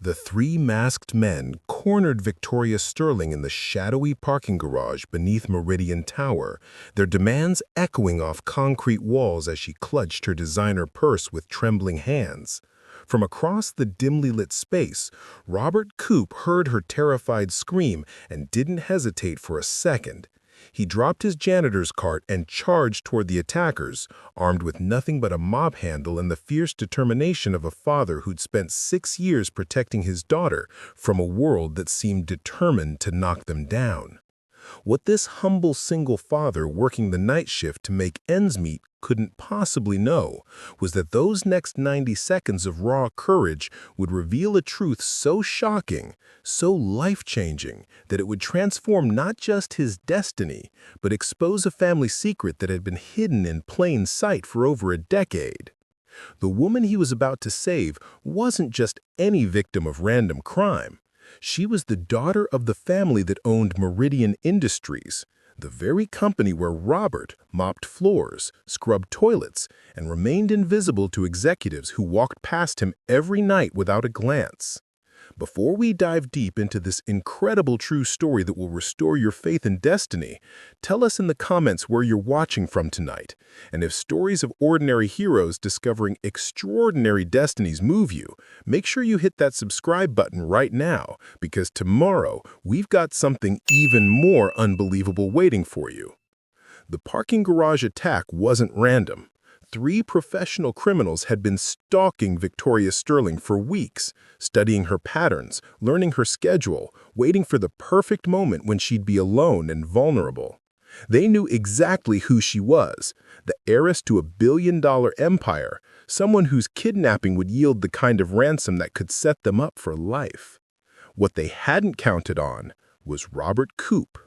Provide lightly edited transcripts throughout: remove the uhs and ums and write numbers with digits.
The three masked men cornered Victoria Sterling in the shadowy parking garage beneath Meridian Tower, their demands echoing off concrete walls as she clutched her designer purse with trembling hands. From across the dimly lit space, Robert Coop heard her terrified scream and didn't hesitate for a second. He dropped his janitor's cart and charged toward the attackers, armed with nothing but a mop handle and the fierce determination of a father who'd spent 6 years protecting his daughter from a world that seemed determined to knock them down. What this humble single father working the night shift to make ends meet couldn't possibly know was that those next 90 seconds of raw courage would reveal a truth so shocking, so life-changing, that it would transform not just his destiny, but expose a family secret that had been hidden in plain sight for over a decade. The woman he was about to save wasn't just any victim of random crime. She was the daughter of the family that owned Meridian Industries, the very company where Robert mopped floors, scrubbed toilets, and remained invisible to executives who walked past him every night without a glance. Before we dive deep into this incredible true story that will restore your faith in destiny, tell us in the comments where you're watching from tonight, and if stories of ordinary heroes discovering extraordinary destinies move you, make sure you hit that subscribe button right now, because tomorrow we've got something even more unbelievable waiting for you. The parking garage attack wasn't random. 3 professional criminals had been stalking Victoria Sterling for weeks, studying her patterns, learning her schedule, waiting for the perfect moment when she'd be alone and vulnerable. They knew exactly who she was, the heiress to a billion-dollar empire, someone whose kidnapping would yield the kind of ransom that could set them up for life. What they hadn't counted on was Robert Coop.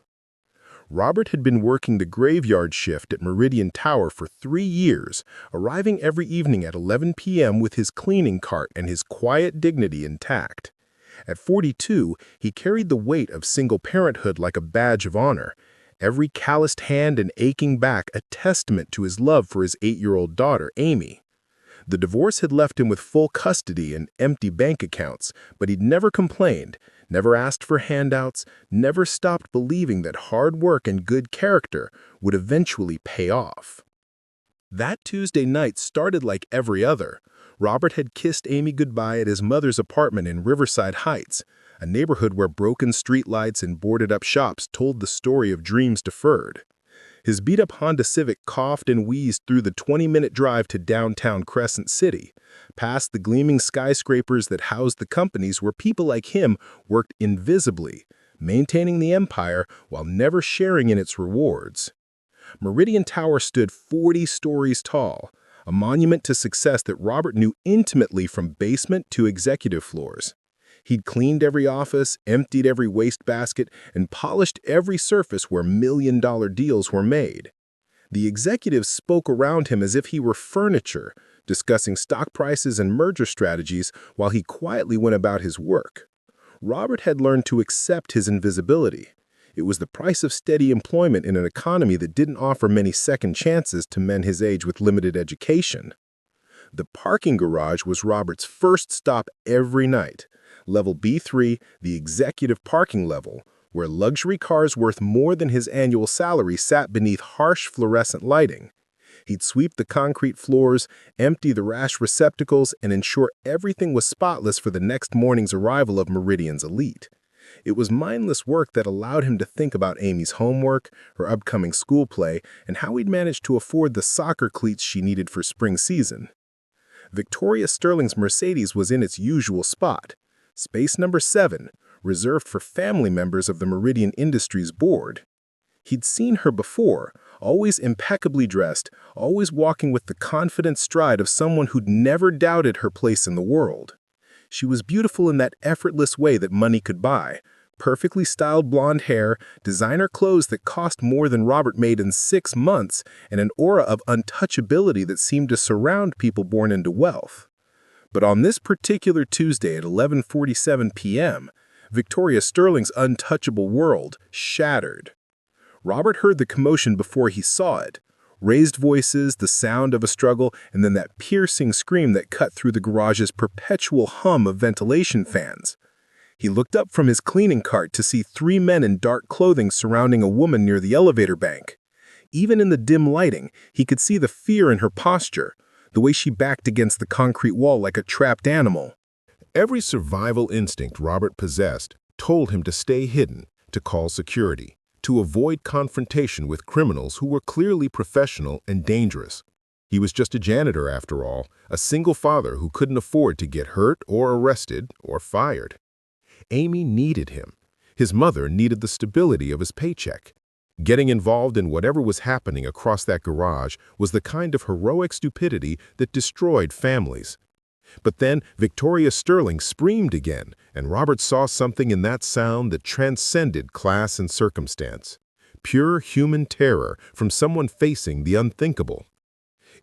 Robert had been working the graveyard shift at Meridian Tower for 3 years, arriving every evening at 11 p.m. with his cleaning cart and his quiet dignity intact. At 42, he carried the weight of single parenthood like a badge of honor, every calloused hand and aching back a testament to his love for his 8-year-old daughter, Amy. The divorce had left him with full custody and empty bank accounts, but he'd never complained, never asked for handouts, never stopped believing that hard work and good character would eventually pay off. That Tuesday night started like every other. Robert had kissed Amy goodbye at his mother's apartment in Riverside Heights, a neighborhood where broken streetlights and boarded-up shops told the story of dreams deferred. His beat-up Honda Civic coughed and wheezed through the 20-minute drive to downtown Crescent City, past the gleaming skyscrapers that housed the companies where people like him worked invisibly, maintaining the empire while never sharing in its rewards. Meridian Tower stood 40 stories tall, a monument to success that Robert knew intimately from basement to executive floors. He'd cleaned every office, emptied every wastebasket, and polished every surface where million-dollar deals were made. The executives spoke around him as if he were furniture, discussing stock prices and merger strategies while he quietly went about his work. Robert had learned to accept his invisibility. It was the price of steady employment in an economy that didn't offer many second chances to men his age with limited education. The parking garage was Robert's first stop every night. Level B3, the executive parking level, where luxury cars worth more than his annual salary sat beneath harsh fluorescent lighting. He'd sweep the concrete floors, empty the rash receptacles, and ensure everything was spotless for the next morning's arrival of Meridian's elite. It was mindless work that allowed him to think about Amy's homework, her upcoming school play, and how he'd managed to afford the soccer cleats she needed for spring season. Victoria Sterling's Mercedes was in its usual spot, space number 7, reserved for family members of the Meridian Industries board. He'd seen her before, always impeccably dressed, always walking with the confident stride of someone who'd never doubted her place in the world. She was beautiful in that effortless way that money could buy, perfectly styled blonde hair, designer clothes that cost more than Robert made in 6 months, and an aura of untouchability that seemed to surround people born into wealth. But on this particular Tuesday at 11:47 p.m., Victoria Sterling's untouchable world shattered. Robert heard the commotion before he saw it. Raised voices, the sound of a struggle, and then that piercing scream that cut through the garage's perpetual hum of ventilation fans. He looked up from his cleaning cart to see three men in dark clothing surrounding a woman near the elevator bank. Even in the dim lighting, he could see the fear in her posture, the way she backed against the concrete wall like a trapped animal. Every survival instinct Robert possessed told him to stay hidden, to call security, to avoid confrontation with criminals who were clearly professional and dangerous. He was just a janitor, after all, a single father who couldn't afford to get hurt or arrested or fired. Amy needed him. His mother needed the stability of his paycheck. Getting involved in whatever was happening across that garage was the kind of heroic stupidity that destroyed families. But then Victoria Sterling screamed again, and Robert saw something in that sound that transcended class and circumstance. Pure human terror from someone facing the unthinkable.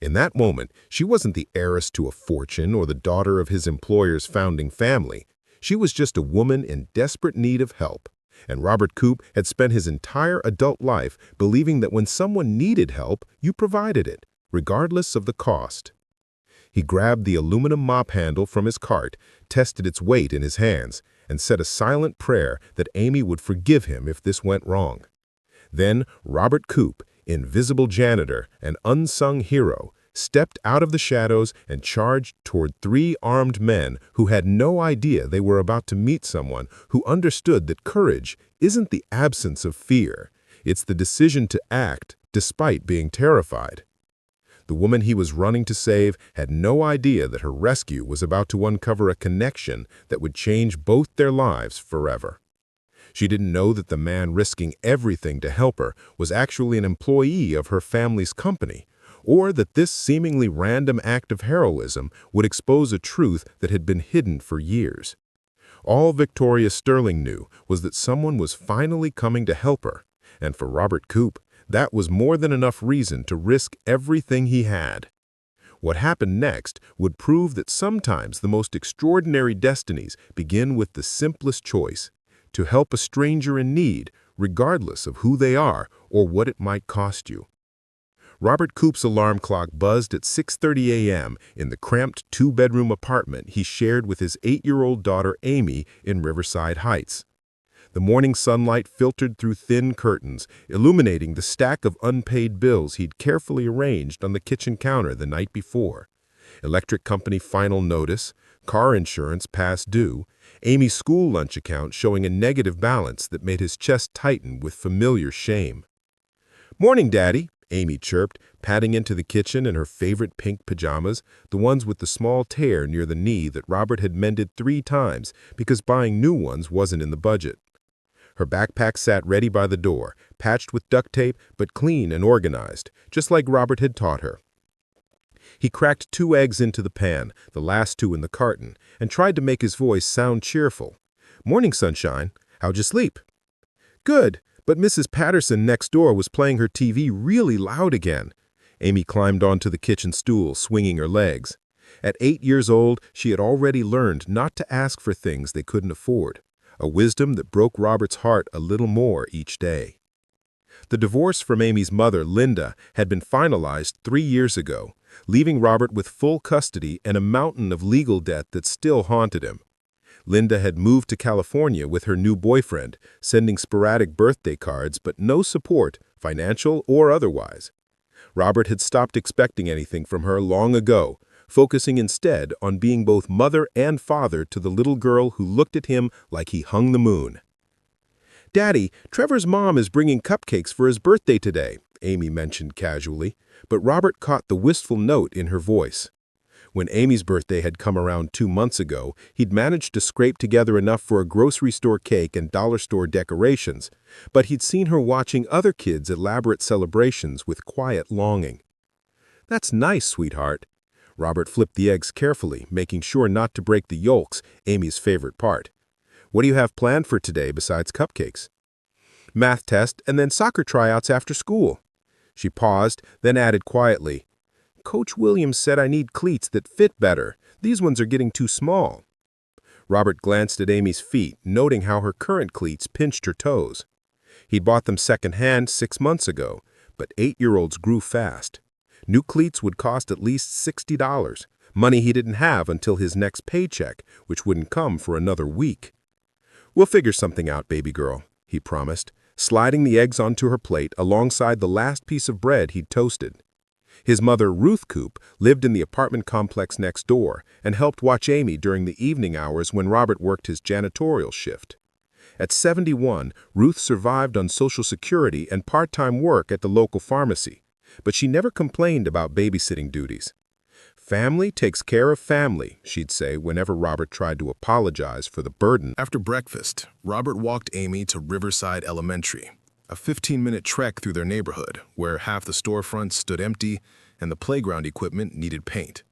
In that moment, she wasn't the heiress to a fortune or the daughter of his employer's founding family. She was just a woman in desperate need of help. And Robert Coop had spent his entire adult life believing that when someone needed help, you provided it, regardless of the cost. He grabbed the aluminum mop handle from his cart, tested its weight in his hands, and said a silent prayer that Amy would forgive him if this went wrong. Then Robert Coop, invisible janitor and unsung hero, stepped out of the shadows and charged toward three armed men who had no idea they were about to meet someone who understood that courage isn't the absence of fear, it's the decision to act despite being terrified. The woman he was running to save had no idea that her rescue was about to uncover a connection that would change both their lives forever. She didn't know that the man risking everything to help her was actually an employee of her family's company, or that this seemingly random act of heroism would expose a truth that had been hidden for years. All Victoria Sterling knew was that someone was finally coming to help her, and for Robert Coop, that was more than enough reason to risk everything he had. What happened next would prove that sometimes the most extraordinary destinies begin with the simplest choice: to help a stranger in need, regardless of who they are or what it might cost you. Robert Coop's alarm clock buzzed at 6:30 a.m. in the cramped two-bedroom apartment he shared with his 8-year-old daughter Amy in Riverside Heights. The morning sunlight filtered through thin curtains, illuminating the stack of unpaid bills he'd carefully arranged on the kitchen counter the night before. Electric company final notice, car insurance past due, Amy's school lunch account showing a negative balance that made his chest tighten with familiar shame. "Morning, Daddy," Amy chirped, padding into the kitchen in her favorite pink pajamas, the ones with the small tear near the knee that Robert had mended 3 times because buying new ones wasn't in the budget. Her backpack sat ready by the door, patched with duct tape but clean and organized, just like Robert had taught her. He cracked 2 eggs into the pan, the last 2 in the carton, and tried to make his voice sound cheerful. "Morning, sunshine. How'd you sleep?" "Good, but Mrs. Patterson next door was playing her TV really loud again." Amy climbed onto the kitchen stool, swinging her legs. At 8 years old, she had already learned not to ask for things they couldn't afford, a wisdom that broke Robert's heart a little more each day. The divorce from Amy's mother, Linda, had been finalized 3 years ago, leaving Robert with full custody and a mountain of legal debt that still haunted him. Linda had moved to California with her new boyfriend, sending sporadic birthday cards but no support, financial or otherwise. Robert had stopped expecting anything from her long ago, focusing instead on being both mother and father to the little girl who looked at him like he hung the moon. "Daddy, Trevor's mom is bringing cupcakes for his birthday today," Amy mentioned casually, but Robert caught the wistful note in her voice. When Amy's birthday had come around 2 months ago, he'd managed to scrape together enough for a grocery store cake and dollar store decorations, but he'd seen her watching other kids' elaborate celebrations with quiet longing. "That's nice, sweetheart." Robert flipped the eggs carefully, making sure not to break the yolks, Amy's favorite part. "What do you have planned for today besides cupcakes?" "Math test and then soccer tryouts after school." She paused, then added quietly, "Coach Williams said I need cleats that fit better. These ones are getting too small." Robert glanced at Amy's feet, noting how her current cleats pinched her toes. He'd bought them secondhand 6 months ago, But 8-year-olds grew fast. New cleats would cost at least $60, money he didn't have until his next paycheck, which wouldn't come for another week. "We'll figure something out, baby girl," he promised, sliding the eggs onto her plate alongside the last piece of bread he'd toasted. His mother, Ruth Coop, lived in the apartment complex next door and helped watch Amy during the evening hours when Robert worked his janitorial shift. At 71, Ruth survived on Social Security and part-time work at the local pharmacy, but she never complained about babysitting duties. "Family takes care of family," she'd say whenever Robert tried to apologize for the burden. After breakfast, Robert walked Amy to Riverside Elementary, a 15-minute trek through their neighborhood where half the storefronts stood empty and the playground equipment needed paint.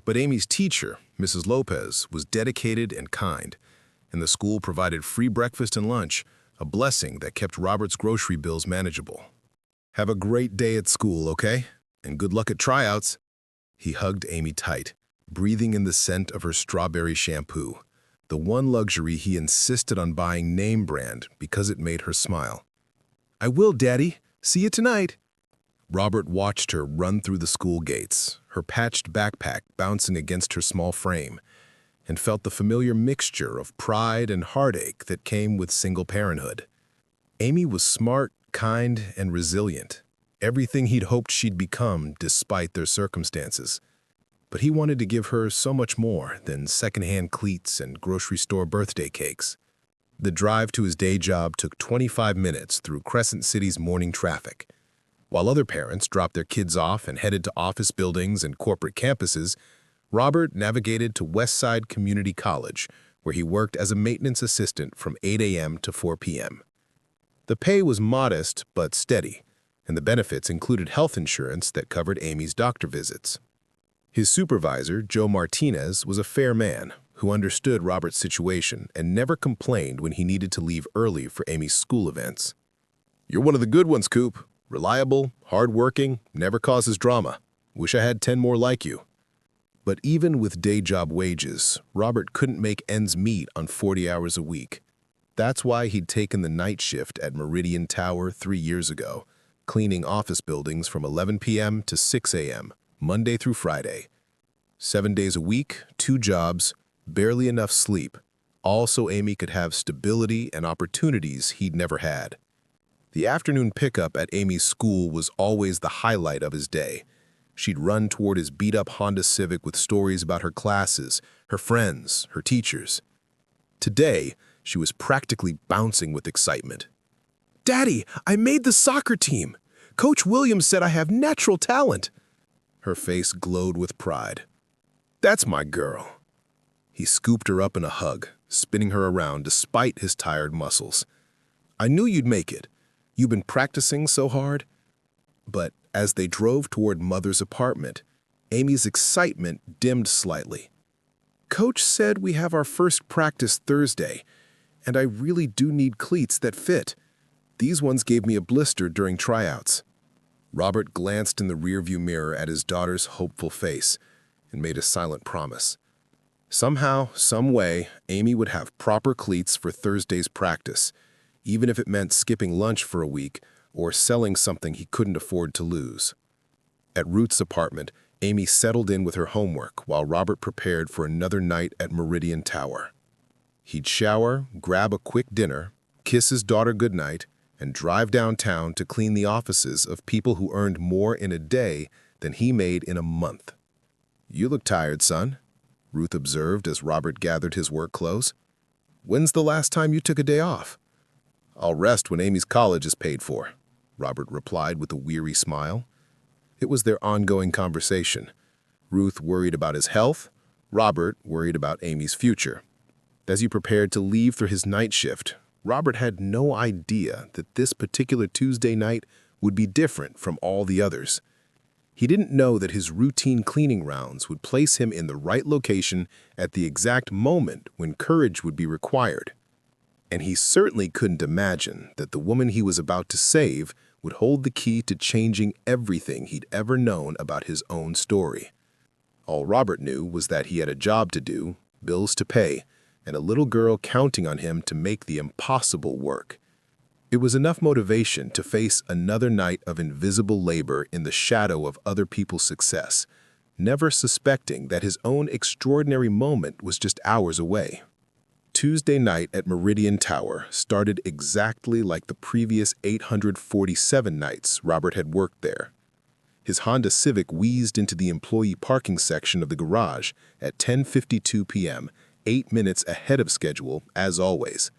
But Amy's teacher, Mrs. Lopez, was dedicated and kind, and the school provided free breakfast and lunch, a blessing that kept Robert's grocery bills manageable. "Have a great day at school, okay? And good luck at tryouts." He hugged Amy tight, breathing in the scent of her strawberry shampoo, the one luxury he insisted on buying name brand because it made her smile. "I will, Daddy. See you tonight." Robert watched her run through the school gates, her patched backpack bouncing against her small frame, and felt the familiar mixture of pride and heartache that came with single parenthood. Amy was smart, kind, and resilient, everything he'd hoped she'd become despite their circumstances. But he wanted to give her so much more than secondhand cleats and grocery store birthday cakes. The drive to his day job took 25 minutes through Crescent City's morning traffic. While other parents dropped their kids off and headed to office buildings and corporate campuses, Robert navigated to Westside Community College, where he worked as a maintenance assistant from 8 a.m. to 4 p.m. The pay was modest but steady, and the benefits included health insurance that covered Amy's doctor visits. His supervisor, Joe Martinez, was a fair man who understood Robert's situation and never complained when he needed to leave early for Amy's school events. "You're one of the good ones, Coop. Reliable, hardworking, never causes drama. Wish I had 10 more like you." But even with day job wages, Robert couldn't make ends meet on 40 hours a week. That's why he'd taken the night shift at Meridian Tower 3 years ago, cleaning office buildings from 11 p.m. to 6 a.m., Monday through Friday. 7 days a week, 2 jobs, barely enough sleep, all so Amy could have stability and opportunities he'd never had. The afternoon pickup at Amy's school was always the highlight of his day. She'd run toward his beat-up Honda Civic with stories about her classes, her friends, her teachers. Today, she was practically bouncing with excitement. "Daddy, I made the soccer team! Coach Williams said I have natural talent!" Her face glowed with pride. "That's my girl." He scooped her up in a hug, spinning her around despite his tired muscles. "I knew you'd make it. You've been practicing so hard." But as they drove toward Mother's apartment, Amy's excitement dimmed slightly. "Coach said we have our first practice Thursday, and I really do need cleats that fit. These ones gave me a blister during tryouts." Robert glanced in the rearview mirror at his daughter's hopeful face and made a silent promise. Somehow, some way, Amy would have proper cleats for Thursday's practice, even if it meant skipping lunch for a week or selling something he couldn't afford to lose. At Ruth's apartment, Amy settled in with her homework while Robert prepared for another night at Meridian Tower. He'd shower, grab a quick dinner, kiss his daughter goodnight, and drive downtown to clean the offices of people who earned more in a day than he made in a month. "You look tired, son," Ruth observed as Robert gathered his work clothes. "When's the last time you took a day off?" "I'll rest when Amy's college is paid for," Robert replied with a weary smile. It was their ongoing conversation. Ruth worried about his health, Robert worried about Amy's future. As he prepared to leave for his night shift, Robert had no idea that this particular Tuesday night would be different from all the others. He didn't know that his routine cleaning rounds would place him in the right location at the exact moment when courage would be required. And he certainly couldn't imagine that the woman he was about to save would hold the key to changing everything he'd ever known about his own story. All Robert knew was that he had a job to do, bills to pay, and a little girl counting on him to make the impossible work. It was enough motivation to face another night of invisible labor in the shadow of other people's success, never suspecting that his own extraordinary moment was just hours away. Tuesday night at Meridian Tower started exactly like the previous 847 nights Robert had worked there. His Honda Civic wheezed into the employee parking section of the garage at 10:52 p.m., 8 minutes ahead of schedule, as always.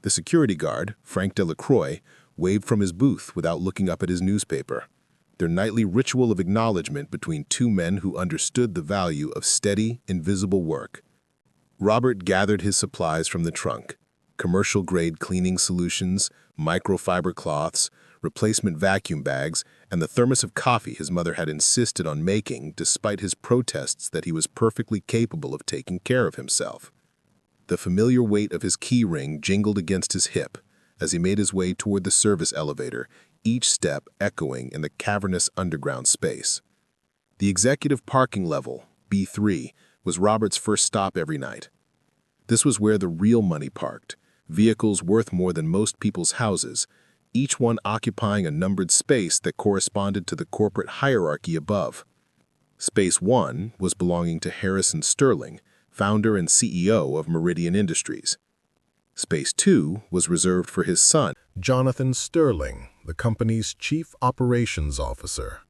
The security guard, Frank Delacroix, waved from his booth without looking up at his newspaper, their nightly ritual of acknowledgement between two men who understood the value of steady, invisible work. Robert gathered his supplies from the trunk: commercial-grade cleaning solutions, microfiber cloths, replacement vacuum bags, and the thermos of coffee his mother had insisted on making despite his protests that he was perfectly capable of taking care of himself. The familiar weight of his key ring jingled against his hip as he made his way toward the service elevator, each step echoing in the cavernous underground space. The executive parking level, B3, was Robert's first stop every night. This was where the real money parked, vehicles worth more than most people's houses, each one occupying a numbered space that corresponded to the corporate hierarchy above. Space 1 was belonging to Harrison Sterling, founder and CEO of Meridian Industries. Space 2 was reserved for his son, Jonathan Sterling, the company's chief operations officer.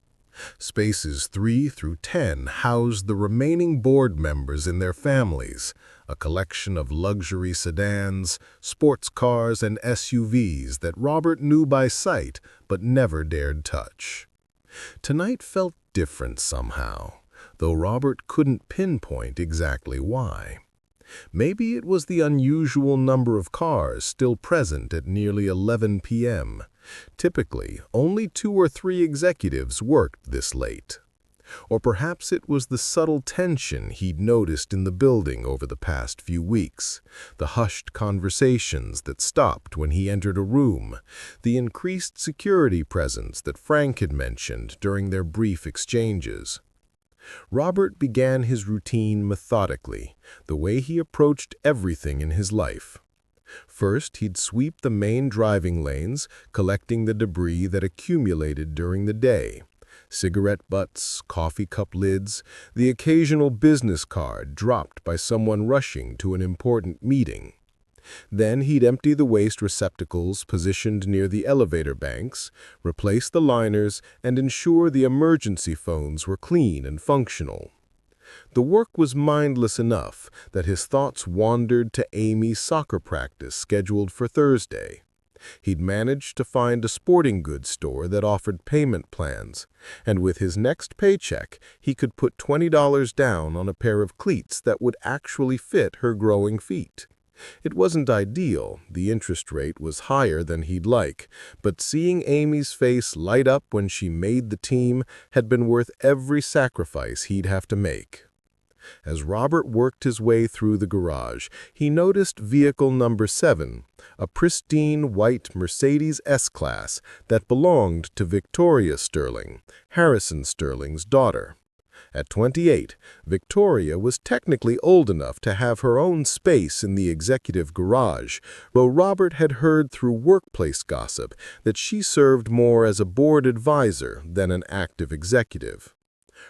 Spaces 3 through 10 housed the remaining board members and their families, a collection of luxury sedans, sports cars, and SUVs that Robert knew by sight but never dared touch. Tonight felt different somehow, though Robert couldn't pinpoint exactly why. Maybe it was the unusual number of cars still present at nearly 11 p.m. Typically, only 2 or 3 executives worked this late. Or perhaps it was the subtle tension he'd noticed in the building over the past few weeks, the hushed conversations that stopped when he entered a room, the increased security presence that Frank had mentioned during their brief exchanges. Robert began his routine methodically, the way he approached everything in his life. First, he'd sweep the main driving lanes, collecting the debris that accumulated during the day. Cigarette butts, coffee cup lids, the occasional business card dropped by someone rushing to an important meeting. Then he'd empty the waste receptacles positioned near the elevator banks, replace the liners, and ensure the emergency phones were clean and functional. The work was mindless enough that his thoughts wandered to Amy's soccer practice scheduled for Thursday. He'd managed to find a sporting goods store that offered payment plans, and with his next paycheck, he could put $20 down on a pair of cleats that would actually fit her growing feet. It wasn't ideal, the interest rate was higher than he'd like, but seeing Amy's face light up when she made the team had been worth every sacrifice he'd have to make. As Robert worked his way through the garage, he noticed vehicle number 7, a pristine white Mercedes S-Class that belonged to Victoria Sterling, Harrison Sterling's daughter. At 28, Victoria was technically old enough to have her own space in the executive garage, though Robert had heard through workplace gossip that she served more as a board advisor than an active executive.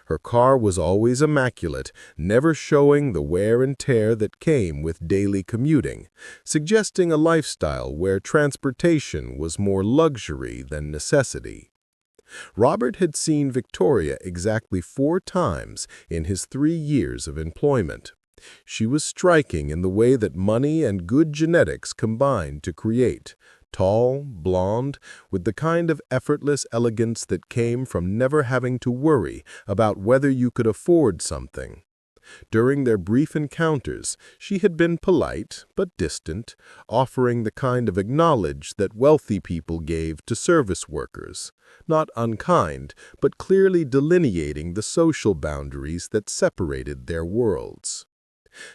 Her car was always immaculate, never showing the wear and tear that came with daily commuting, suggesting a lifestyle where transportation was more luxury than necessity. Robert had seen Victoria exactly 4 times in his 3 years of employment. She was striking in the way that money and good genetics combined to create. Tall, blonde, with the kind of effortless elegance that came from never having to worry about whether you could afford something. During their brief encounters, she had been polite but distant, offering the kind of acknowledge that wealthy people gave to service workers, not unkind, but clearly delineating the social boundaries that separated their worlds.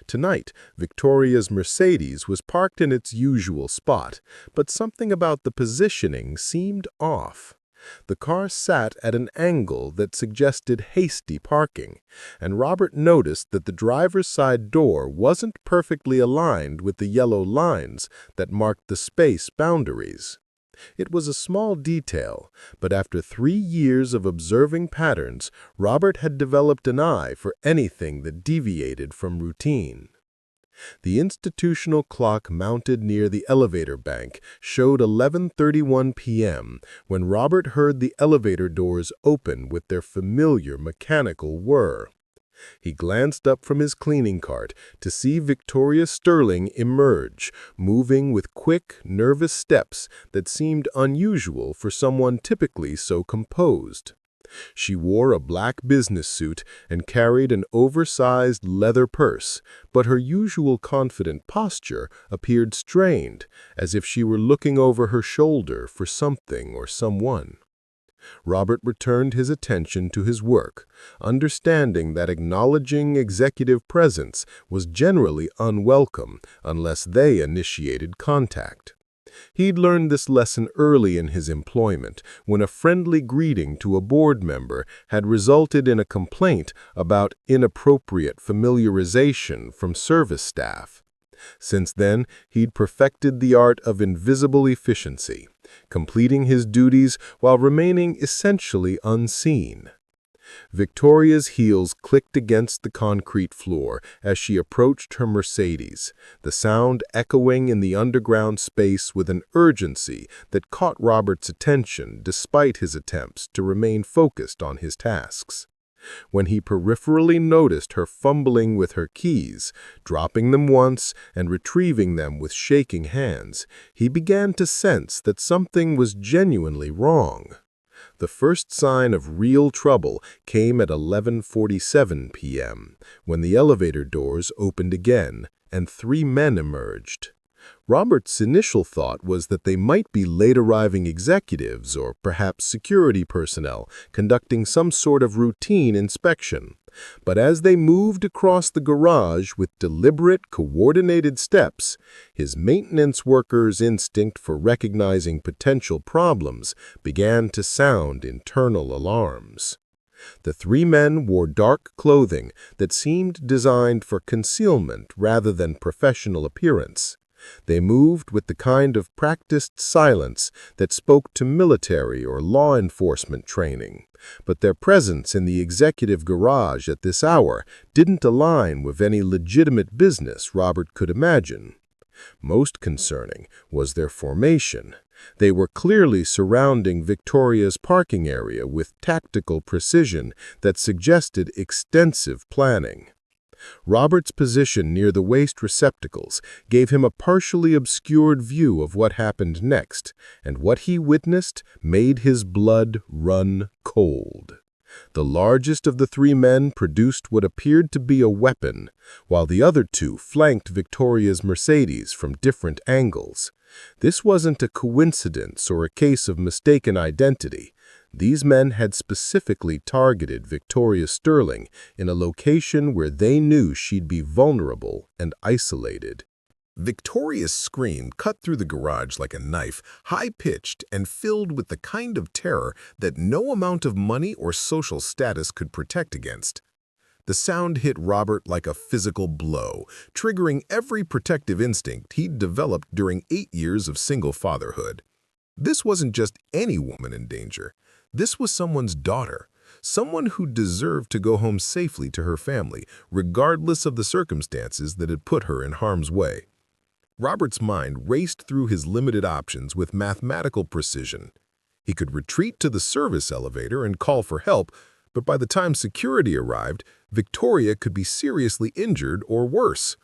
Tonight, Victoria's Mercedes was parked in its usual spot, but something about the positioning seemed off. The car sat at an angle that suggested hasty parking, and Robert noticed that the driver's side door wasn't perfectly aligned with the yellow lines that marked the space boundaries. It was a small detail, but after 3 years of observing patterns, Robert had developed an eye for anything that deviated from routine. The institutional clock mounted near the elevator bank showed 11:31 p.m. when Robert heard the elevator doors open with their familiar mechanical whir. He glanced up from his cleaning cart to see Victoria Sterling emerge, moving with quick, nervous steps that seemed unusual for someone typically so composed. She wore a black business suit and carried an oversized leather purse, but her usual confident posture appeared strained, as if she were looking over her shoulder for something or someone. Robert returned his attention to his work, understanding that acknowledging executive presence was generally unwelcome unless they initiated contact. He'd learned this lesson early in his employment, when a friendly greeting to a board member had resulted in a complaint about inappropriate familiarization from service staff. Since then, he'd perfected the art of invisible efficiency, completing his duties while remaining essentially unseen. Victoria's heels clicked against the concrete floor as she approached her Mercedes, the sound echoing in the underground space with an urgency that caught Robert's attention despite his attempts to remain focused on his tasks. When he peripherally noticed her fumbling with her keys, dropping them once and retrieving them with shaking hands, he began to sense that something was genuinely wrong. The first sign of real trouble came at 11:47 p.m., when the elevator doors opened again and 3 men emerged. Robert's initial thought was that they might be late-arriving executives or perhaps security personnel conducting some sort of routine inspection. But as they moved across the garage with deliberate, coordinated steps, his maintenance worker's instinct for recognizing potential problems began to sound internal alarms. The 3 men wore dark clothing that seemed designed for concealment rather than professional appearance. They moved with the kind of practiced silence that spoke to military or law enforcement training, but their presence in the executive garage at this hour didn't align with any legitimate business Robert could imagine. Most concerning was their formation. They were clearly surrounding Victoria's parking area with tactical precision that suggested extensive planning. Robert's position near the waste receptacles gave him a partially obscured view of what happened next, and what he witnessed made his blood run cold. The largest of the 3 men produced what appeared to be a weapon, while the other 2 flanked Victoria's Mercedes from different angles. This wasn't a coincidence or a case of mistaken identity. These men had specifically targeted Victoria Sterling in a location where they knew she'd be vulnerable and isolated. Victoria's scream cut through the garage like a knife, high-pitched and filled with the kind of terror that no amount of money or social status could protect against. The sound hit Robert like a physical blow, triggering every protective instinct he'd developed during 8 years of single fatherhood. This wasn't just any woman in danger. This was someone's daughter, someone who deserved to go home safely to her family, regardless of the circumstances that had put her in harm's way. Robert's mind raced through his limited options with mathematical precision. He could retreat to the service elevator and call for help, but by the time security arrived, Victoria could be seriously injured or worse.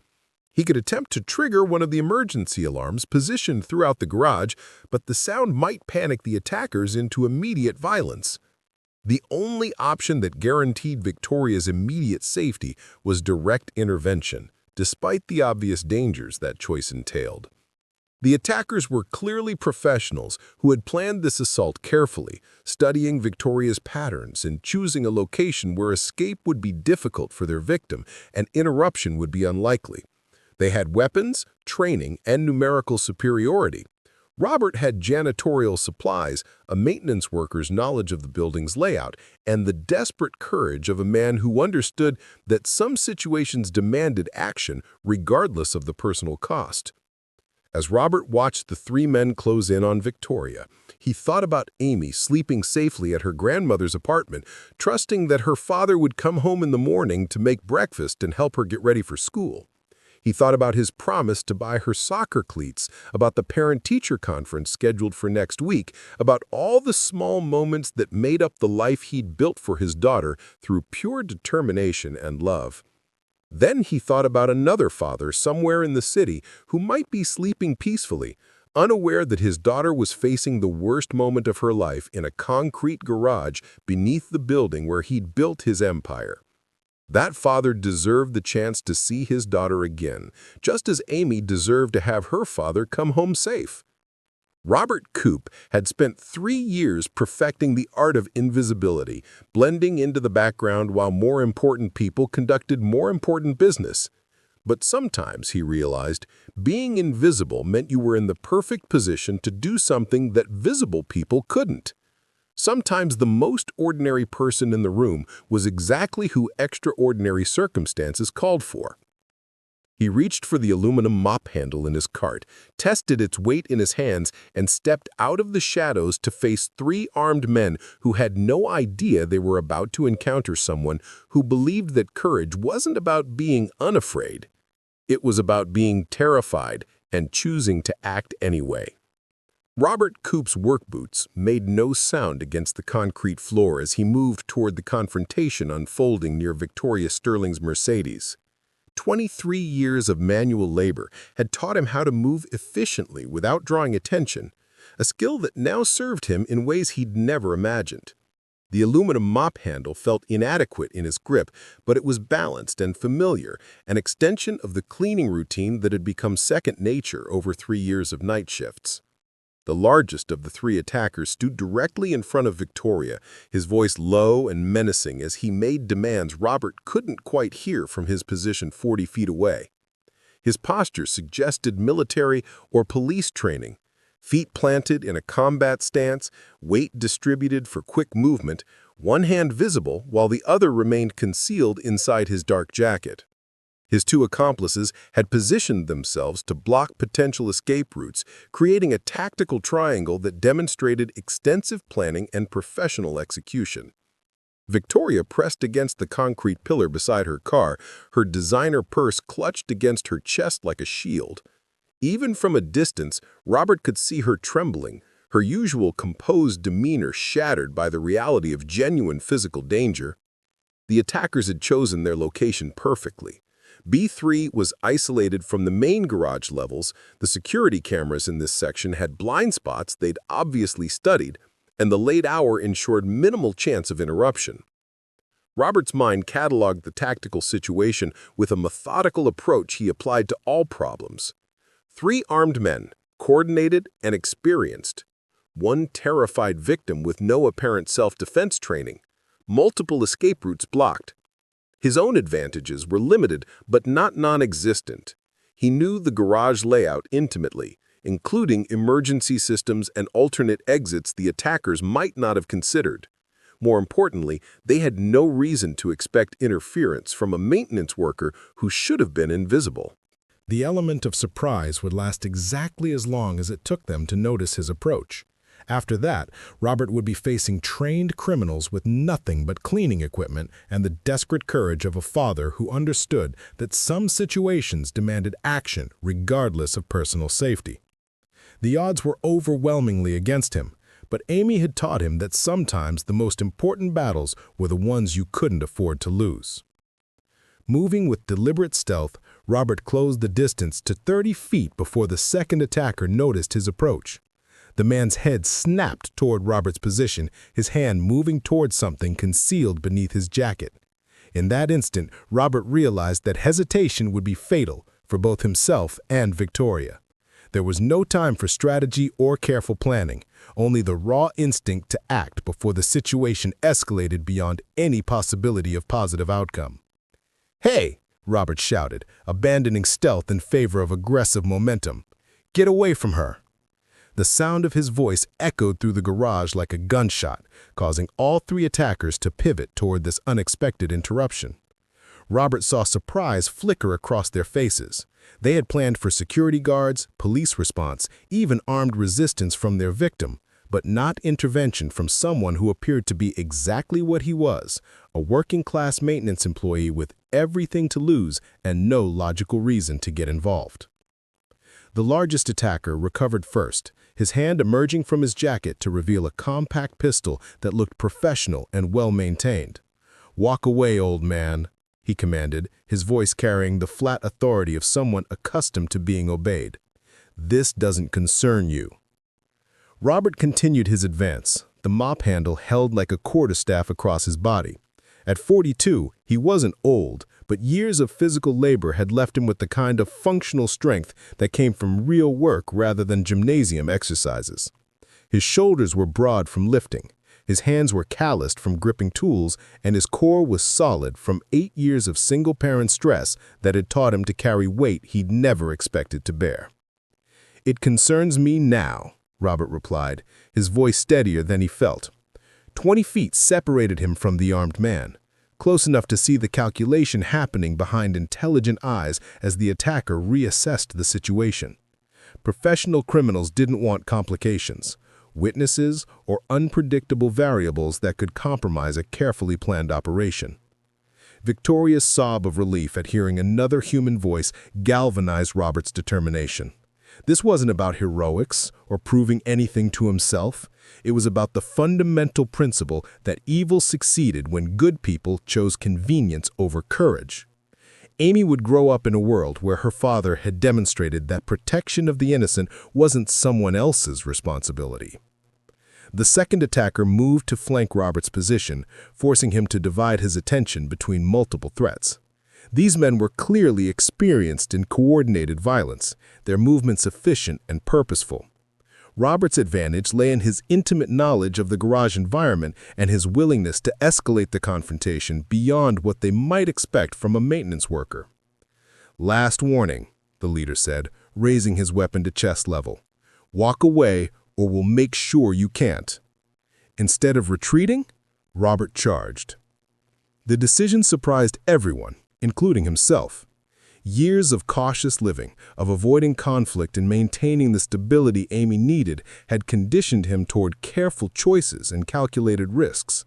He could attempt to trigger one of the emergency alarms positioned throughout the garage, but the sound might panic the attackers into immediate violence. The only option that guaranteed Victoria's immediate safety was direct intervention, despite the obvious dangers that choice entailed. The attackers were clearly professionals who had planned this assault carefully, studying Victoria's patterns and choosing a location where escape would be difficult for their victim and interruption would be unlikely. They had weapons, training, and numerical superiority. Robert had janitorial supplies, a maintenance worker's knowledge of the building's layout, and the desperate courage of a man who understood that some situations demanded action regardless of the personal cost. As Robert watched the three men close in on Victoria, he thought about Amy sleeping safely at her grandmother's apartment, trusting that her father would come home in the morning to make breakfast and help her get ready for school. He thought about his promise to buy her soccer cleats, about the parent-teacher conference scheduled for next week, about all the small moments that made up the life he'd built for his daughter through pure determination and love. Then he thought about another father somewhere in the city who might be sleeping peacefully, unaware that his daughter was facing the worst moment of her life in a concrete garage beneath the building where he'd built his empire. That father deserved the chance to see his daughter again, just as Amy deserved to have her father come home safe. Robert Coop had spent 3 years perfecting the art of invisibility, blending into the background while more important people conducted more important business. But sometimes, he realized, being invisible meant you were in the perfect position to do something that visible people couldn't. Sometimes the most ordinary person in the room was exactly who extraordinary circumstances called for. He reached for the aluminum mop handle in his cart, tested its weight in his hands, and stepped out of the shadows to face 3 armed men who had no idea they were about to encounter someone who believed that courage wasn't about being unafraid. It was about being terrified and choosing to act anyway. Robert Coop's work boots made no sound against the concrete floor as he moved toward the confrontation unfolding near Victoria Sterling's Mercedes. 23 years of manual labor had taught him how to move efficiently without drawing attention, a skill that now served him in ways he'd never imagined. The aluminum mop handle felt inadequate in his grip, but it was balanced and familiar, an extension of the cleaning routine that had become second nature over 3 years of night shifts. The largest of the 3 attackers stood directly in front of Victoria, his voice low and menacing as he made demands Robert couldn't quite hear from his position 40 feet away. His posture suggested military or police training, feet planted in a combat stance, weight distributed for quick movement, one hand visible while the other remained concealed inside his dark jacket. His 2 accomplices had positioned themselves to block potential escape routes, creating a tactical triangle that demonstrated extensive planning and professional execution. Victoria pressed against the concrete pillar beside her car, her designer purse clutched against her chest like a shield. Even from a distance, Robert could see her trembling, her usual composed demeanor shattered by the reality of genuine physical danger. The attackers had chosen their location perfectly. B3 was isolated from the main garage levels, the security cameras in this section had blind spots they'd obviously studied, and the late hour ensured minimal chance of interruption. Robert's mind cataloged the tactical situation with a methodical approach he applied to all problems. 3 armed men, coordinated and experienced. 1 terrified victim with no apparent self-defense training. Multiple escape routes blocked. His own advantages were limited but not non-existent. He knew the garage layout intimately, including emergency systems and alternate exits the attackers might not have considered. More importantly, they had no reason to expect interference from a maintenance worker who should have been invisible. The element of surprise would last exactly as long as it took them to notice his approach. After that, Robert would be facing trained criminals with nothing but cleaning equipment and the desperate courage of a father who understood that some situations demanded action regardless of personal safety. The odds were overwhelmingly against him, but Amy had taught him that sometimes the most important battles were the ones you couldn't afford to lose. Moving with deliberate stealth, Robert closed the distance to 30 feet before the second attacker noticed his approach. The man's head snapped toward Robert's position, his hand moving toward something concealed beneath his jacket. In that instant, Robert realized that hesitation would be fatal for both himself and Victoria. There was no time for strategy or careful planning, only the raw instinct to act before the situation escalated beyond any possibility of positive outcome. "Hey!" Robert shouted, abandoning stealth in favor of aggressive momentum. "Get away from her!" The sound of his voice echoed through the garage like a gunshot, causing all 3 attackers to pivot toward this unexpected interruption. Robert saw surprise flicker across their faces. They had planned for security guards, police response, even armed resistance from their victim, but not intervention from someone who appeared to be exactly what he was, a working-class maintenance employee with everything to lose and no logical reason to get involved. The largest attacker recovered first, his hand emerging from his jacket to reveal a compact pistol that looked professional and well-maintained. "Walk away, old man," he commanded, his voice carrying the flat authority of someone accustomed to being obeyed. "This doesn't concern you." Robert continued his advance, the mop handle held like a quarterstaff across his body. At 42, he wasn't old, but years of physical labor had left him with the kind of functional strength that came from real work rather than gymnasium exercises. His shoulders were broad from lifting, his hands were calloused from gripping tools, and his core was solid from 8 years of single-parent stress that had taught him to carry weight he'd never expected to bear. "It concerns me now," Robert replied, his voice steadier than he felt. 20 feet separated him from the armed man, close enough to see the calculation happening behind intelligent eyes as the attacker reassessed the situation. Professional criminals didn't want complications, witnesses, or unpredictable variables that could compromise a carefully planned operation. Victoria's sob of relief at hearing another human voice galvanized Robert's determination. This wasn't about heroics or proving anything to himself. It was about the fundamental principle that evil succeeded when good people chose convenience over courage. Amy would grow up in a world where her father had demonstrated that protection of the innocent wasn't someone else's responsibility. The second attacker moved to flank Robert's position, forcing him to divide his attention between multiple threats. These men were clearly experienced in coordinated violence, their movements efficient and purposeful. Robert's advantage lay in his intimate knowledge of the garage environment and his willingness to escalate the confrontation beyond what they might expect from a maintenance worker. "Last warning," the leader said, raising his weapon to chest level. "Walk away or we'll make sure you can't." Instead of retreating, Robert charged. The decision surprised everyone, including himself. Years of cautious living, of avoiding conflict and maintaining the stability Amy needed had conditioned him toward careful choices and calculated risks.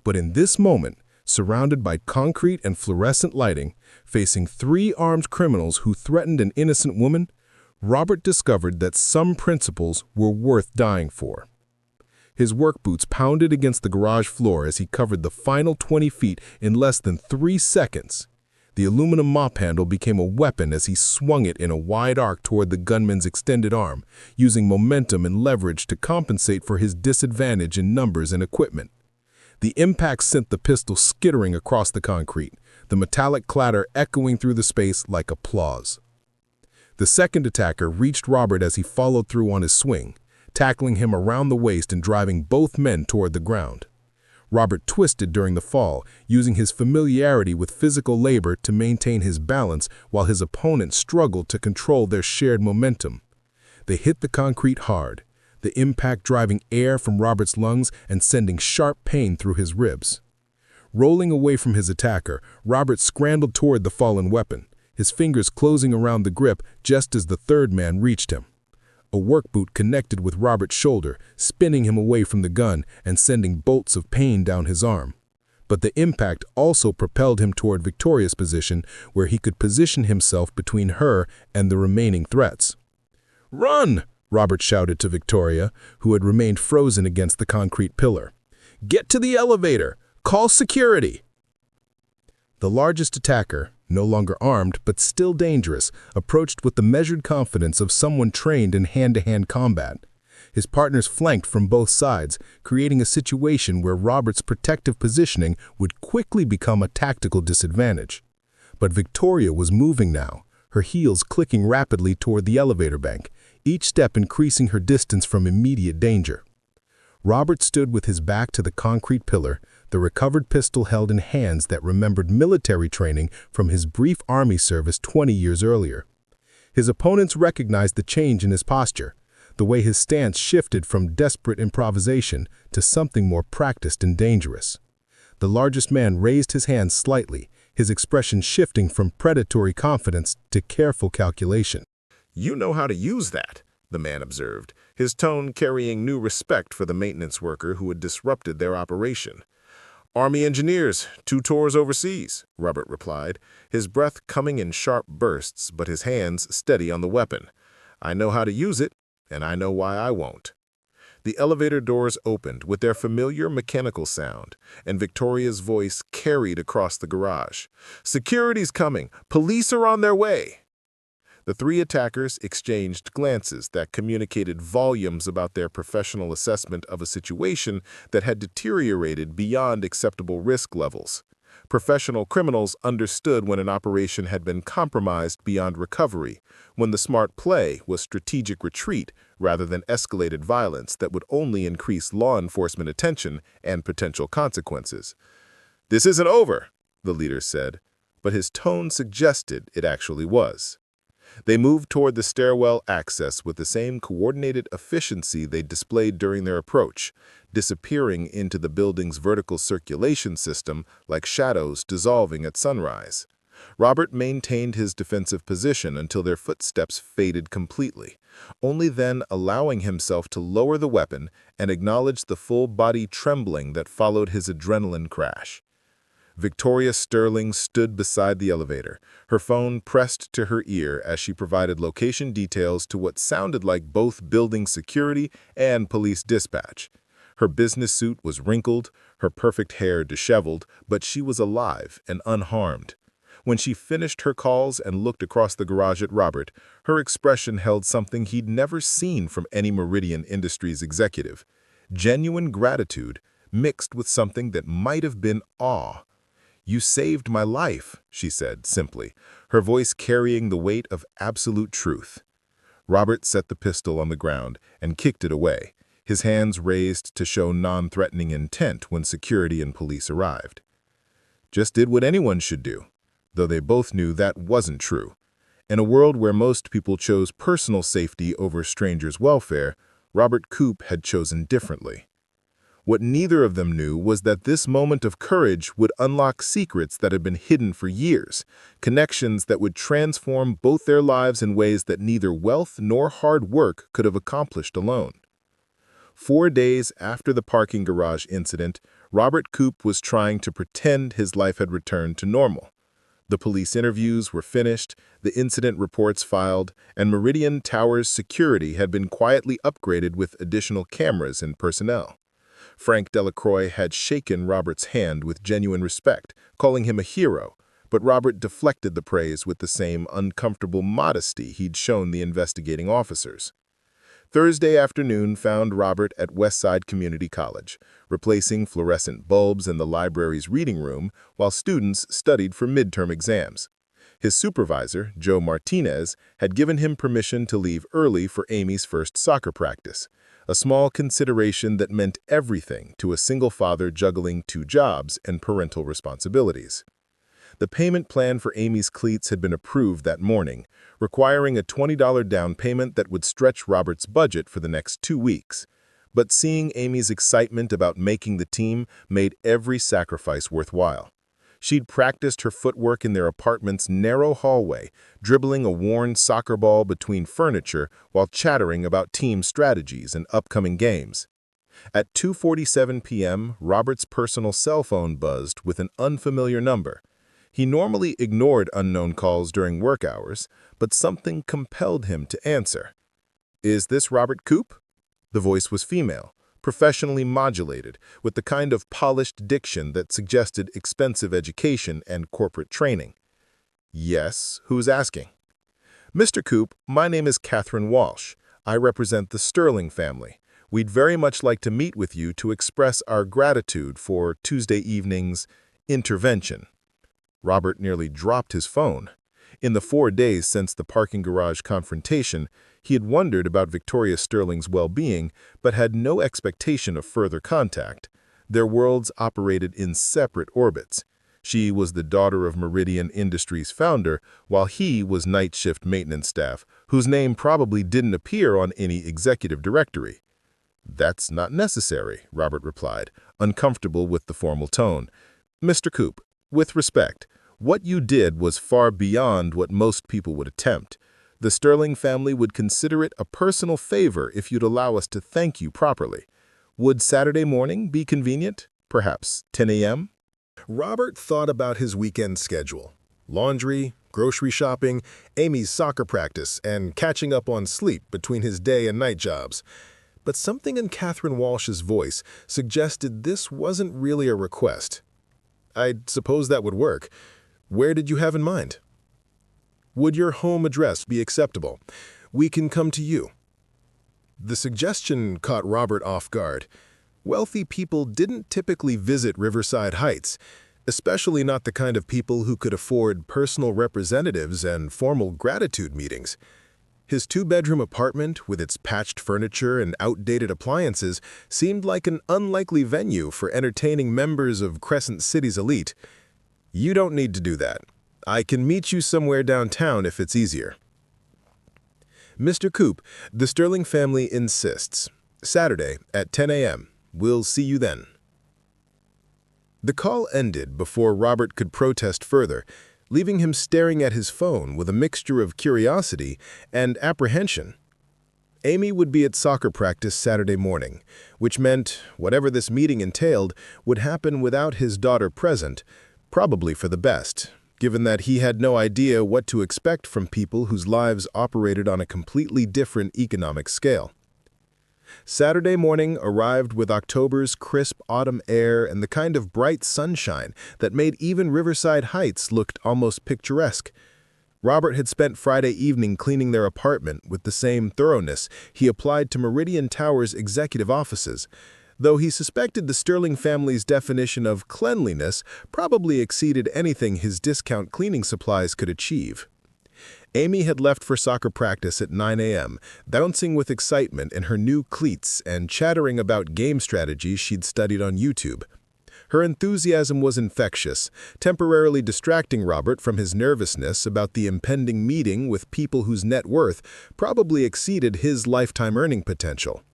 But in this moment, surrounded by concrete and fluorescent lighting, facing 3 armed criminals who threatened an innocent woman, Robert discovered that some principles were worth dying for. His work boots pounded against the garage floor as he covered the final 20 feet in less than 3 seconds. The aluminum mop handle became a weapon as he swung it in a wide arc toward the gunman's extended arm, using momentum and leverage to compensate for his disadvantage in numbers and equipment. The impact sent the pistol skittering across the concrete, the metallic clatter echoing through the space like applause. The second attacker reached Robert as he followed through on his swing, tackling him around the waist and driving both men toward the ground. Robert twisted during the fall, using his familiarity with physical labor to maintain his balance while his opponent struggled to control their shared momentum. They hit the concrete hard, the impact driving air from Robert's lungs and sending sharp pain through his ribs. Rolling away from his attacker, Robert scrambled toward the fallen weapon, his fingers closing around the grip just as the third man reached him. A work boot connected with Robert's shoulder, spinning him away from the gun and sending bolts of pain down his arm. But the impact also propelled him toward Victoria's position, where he could position himself between her and the remaining threats. "Run!" Robert shouted to Victoria, who had remained frozen against the concrete pillar. "Get to the elevator! Call security!" The largest attacker, no longer armed but still dangerous, approached with the measured confidence of someone trained in hand-to-hand combat. His partners flanked from both sides, creating a situation where Robert's protective positioning would quickly become a tactical disadvantage. But Victoria was moving now, her heels clicking rapidly toward the elevator bank, each step increasing her distance from immediate danger. Robert stood with his back to the concrete pillar, the recovered pistol held in hands that remembered military training from his brief army service 20 years earlier. His opponents recognized the change in his posture, the way his stance shifted from desperate improvisation to something more practiced and dangerous. The largest man raised his hands slightly, his expression shifting from predatory confidence to careful calculation. "You know how to use that," the man observed, his tone carrying new respect for the maintenance worker who had disrupted their operation. "Army engineers, 2 tours overseas," Robert replied, his breath coming in sharp bursts but his hands steady on the weapon. "I know how to use it, and I know why I won't." The elevator doors opened with their familiar mechanical sound, and Victoria's voice carried across the garage. "Security's coming! Police are on their way!" The 3 attackers exchanged glances that communicated volumes about their professional assessment of a situation that had deteriorated beyond acceptable risk levels. Professional criminals understood when an operation had been compromised beyond recovery, when the smart play was strategic retreat rather than escalated violence that would only increase law enforcement attention and potential consequences. "This isn't over," the leader said, but his tone suggested it actually was. They moved toward the stairwell access with the same coordinated efficiency they displayed during their approach, disappearing into the building's vertical circulation system like shadows dissolving at sunrise. Robert maintained his defensive position until their footsteps faded completely, only then allowing himself to lower the weapon and acknowledge the full-body trembling that followed his adrenaline crash. Victoria Sterling stood beside the elevator, her phone pressed to her ear as she provided location details to what sounded like both building security and police dispatch. Her business suit was wrinkled, her perfect hair disheveled, but she was alive and unharmed. When she finished her calls and looked across the garage at Robert, her expression held something he'd never seen from any Meridian Industries executive: genuine gratitude mixed with something that might have been awe. "You saved my life," she said simply, her voice carrying the weight of absolute truth. Robert set the pistol on the ground and kicked it away, his hands raised to show non-threatening intent when security and police arrived. Just did what anyone should do, though they both knew that wasn't true. In a world where most people chose personal safety over strangers' welfare, Robert Coop had chosen differently. What neither of them knew was that this moment of courage would unlock secrets that had been hidden for years, connections that would transform both their lives in ways that neither wealth nor hard work could have accomplished alone. 4 days after the parking garage incident, Robert Coop was trying to pretend his life had returned to normal. The police interviews were finished, the incident reports filed, and Meridian Tower's security had been quietly upgraded with additional cameras and personnel. Frank Delacroix had shaken Robert's hand with genuine respect, calling him a hero, but Robert deflected the praise with the same uncomfortable modesty he'd shown the investigating officers. Thursday afternoon found Robert at Westside Community College, replacing fluorescent bulbs in the library's reading room while students studied for midterm exams. His supervisor, Joe Martinez, had given him permission to leave early for Amy's first soccer practice, a small consideration that meant everything to a single father juggling 2 jobs and parental responsibilities. The payment plan for Amy's cleats had been approved that morning, requiring a $20 down payment that would stretch Robert's budget for the next 2 weeks. But seeing Amy's excitement about making the team made every sacrifice worthwhile. She'd practiced her footwork in their apartment's narrow hallway, dribbling a worn soccer ball between furniture while chattering about team strategies and upcoming games. At 2:47 p.m., Robert's personal cell phone buzzed with an unfamiliar number. He normally ignored unknown calls during work hours, but something compelled him to answer. "Is this Robert Coop?" The voice was female, professionally modulated, with the kind of polished diction that suggested expensive education and corporate training. "Yes, who's asking?" "Mr. Coop, my name is Catherine Walsh. I represent the Sterling family. We'd very much like to meet with you to express our gratitude for Tuesday evening's intervention." Robert nearly dropped his phone. In the 4 days since the parking garage confrontation, he had wondered about Victoria Sterling's well-being, but had no expectation of further contact. Their worlds operated in separate orbits. She was the daughter of Meridian Industries founder, while he was night shift maintenance staff, whose name probably didn't appear on any executive directory. "That's not necessary," Robert replied, uncomfortable with the formal tone. "Mr. Coop, with respect, What you did was far beyond what most people would attempt. The Sterling family would consider it a personal favor if you'd allow us to thank you properly. Would Saturday morning be convenient? Perhaps 10 a.m.? Robert thought about his weekend schedule. Laundry, grocery shopping, Amy's soccer practice, and catching up on sleep between his day and night jobs. But something in Catherine Walsh's voice suggested this wasn't really a request. I suppose that would work. Where did you have in mind? Would your home address be acceptable? We can come to you. The suggestion caught Robert off guard. Wealthy people didn't typically visit Riverside Heights, especially not the kind of people who could afford personal representatives and formal gratitude meetings. His two-bedroom apartment, with its patched furniture and outdated appliances, seemed like an unlikely venue for entertaining members of Crescent City's elite. You don't need to do that. I can meet you somewhere downtown if it's easier. Mr. Coop, the Sterling family insists. Saturday at 10 a.m. We'll see you then. The call ended before Robert could protest further, leaving him staring at his phone with a mixture of curiosity and apprehension. Amy would be at soccer practice Saturday morning, which meant whatever this meeting entailed would happen without his daughter present, probably for the best, given that he had no idea what to expect from people whose lives operated on a completely different economic scale. Saturday morning arrived with October's crisp autumn air and the kind of bright sunshine that made even Riverside Heights look almost picturesque. Robert had spent Friday evening cleaning their apartment with the same thoroughness he applied to Meridian Tower's executive offices, though he suspected the Sterling family's definition of cleanliness probably exceeded anything his discount cleaning supplies could achieve. Amy had left for soccer practice at 9 a.m., bouncing with excitement in her new cleats and chattering about game strategies she'd studied on YouTube. Her enthusiasm was infectious, temporarily distracting Robert from his nervousness about the impending meeting with people whose net worth probably exceeded his lifetime earning potential.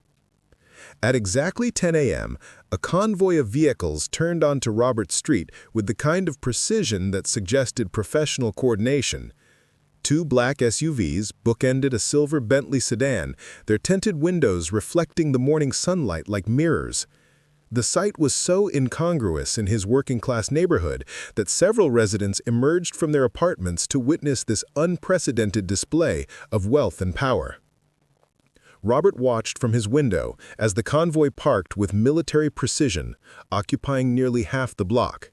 At exactly 10 a.m., a convoy of vehicles turned onto Robert Street with the kind of precision that suggested professional coordination. Two black SUVs bookended a silver Bentley sedan, their tinted windows reflecting the morning sunlight like mirrors. The sight was so incongruous in his working-class neighborhood that several residents emerged from their apartments to witness this unprecedented display of wealth and power. Robert watched from his window as the convoy parked with military precision, occupying nearly half the block.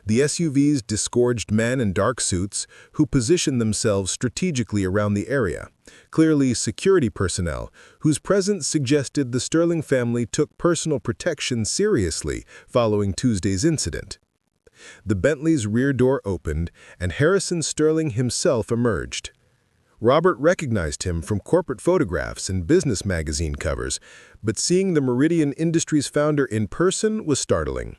The SUVs disgorged men in dark suits who positioned themselves strategically around the area, clearly security personnel whose presence suggested the Sterling family took personal protection seriously following Tuesday's incident. The Bentley's rear door opened and Harrison Sterling himself emerged. Robert recognized him from corporate photographs and business magazine covers, but seeing the Meridian Industries founder in person was startling.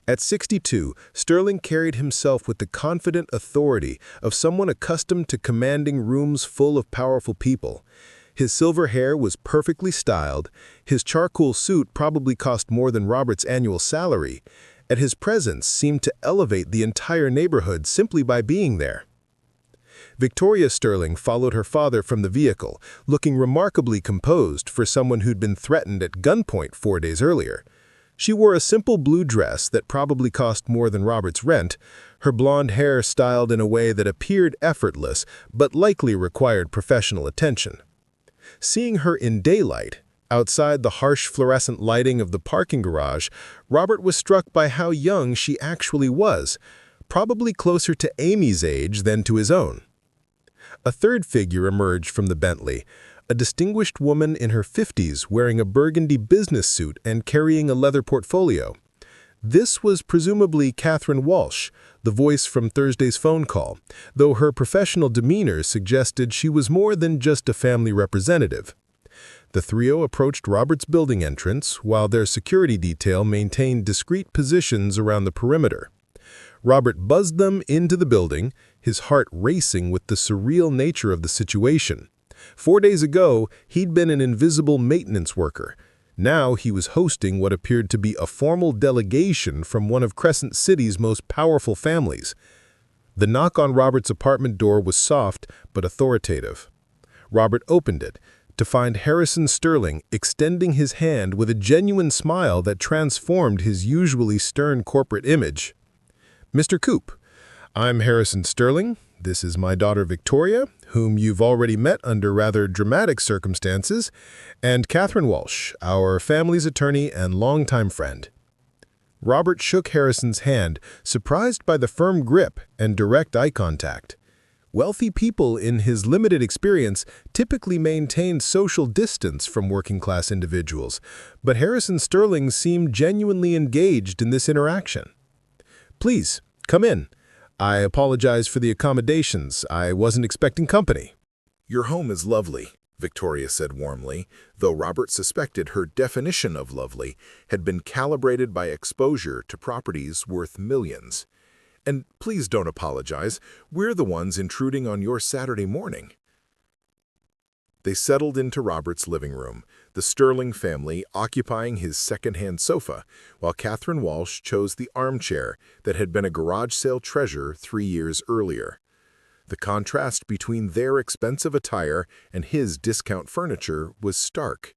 At 62, Sterling carried himself with the confident authority of someone accustomed to commanding rooms full of powerful people. His silver hair was perfectly styled, his charcoal suit probably cost more than Robert's annual salary, and his presence seemed to elevate the entire neighborhood simply by being there. Victoria Sterling followed her father from the vehicle, looking remarkably composed for someone who'd been threatened at gunpoint 4 days earlier. She wore a simple blue dress that probably cost more than Robert's rent, her blonde hair styled in a way that appeared effortless but likely required professional attention. Seeing her in daylight, outside the harsh fluorescent lighting of the parking garage, Robert was struck by how young she actually was, probably closer to Amy's age than to his own. A third figure emerged from the Bentley, a distinguished woman in her 50s wearing a burgundy business suit and carrying a leather portfolio. This was presumably Catherine Walsh, the voice from Thursday's phone call, though her professional demeanor suggested she was more than just a family representative. The trio approached Robert's building entrance while their security detail maintained discreet positions around the perimeter. Robert buzzed them into the building, his heart racing with the surreal nature of the situation. 4 days ago, he'd been an invisible maintenance worker. Now he was hosting what appeared to be a formal delegation from one of Crescent City's most powerful families. The knock on Robert's apartment door was soft but authoritative. Robert opened it to find Harrison Sterling extending his hand with a genuine smile that transformed his usually stern corporate image. "Mr. Coop, I'm Harrison Sterling. This is my daughter Victoria, whom you've already met under rather dramatic circumstances, and Catherine Walsh, our family's attorney and longtime friend." Robert shook Harrison's hand, surprised by the firm grip and direct eye contact. Wealthy people, in his limited experience, typically maintained social distance from working-class individuals, but Harrison Sterling seemed genuinely engaged in this interaction. "Please, come in. I apologize for the accommodations. I wasn't expecting company." "Your home is lovely," Victoria said warmly, though Robert suspected her definition of lovely had been calibrated by exposure to properties worth millions. "And please don't apologize. We're the ones intruding on your Saturday morning." They settled into Robert's living room, the Sterling family occupying his second-hand sofa, while Catherine Walsh chose the armchair that had been a garage sale treasure 3 years earlier. The contrast between their expensive attire and his discount furniture was stark,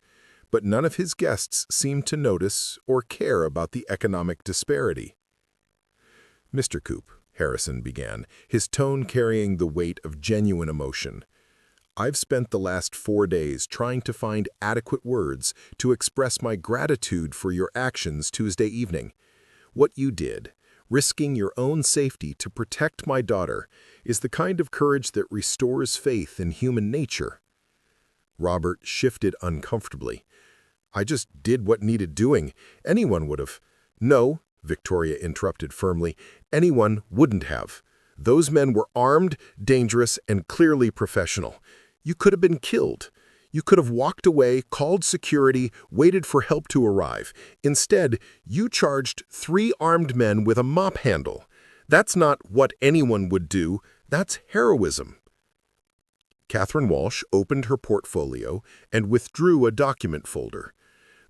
but none of his guests seemed to notice or care about the economic disparity. "Mr. Coop," Harrison began, his tone carrying the weight of genuine emotion, "I've spent the last 4 days trying to find adequate words to express my gratitude for your actions Tuesday evening. What you did, risking your own safety to protect my daughter, is the kind of courage that restores faith in human nature." Robert shifted uncomfortably. "I just did what needed doing. Anyone would have." "No," Victoria interrupted firmly, "anyone wouldn't have. Those men were armed, dangerous, and clearly professional. You could have been killed. You could have walked away, called security, waited for help to arrive. Instead, you charged 3 armed men with a mop handle. That's not what anyone would do. That's heroism." Catherine Walsh opened her portfolio and withdrew a document folder.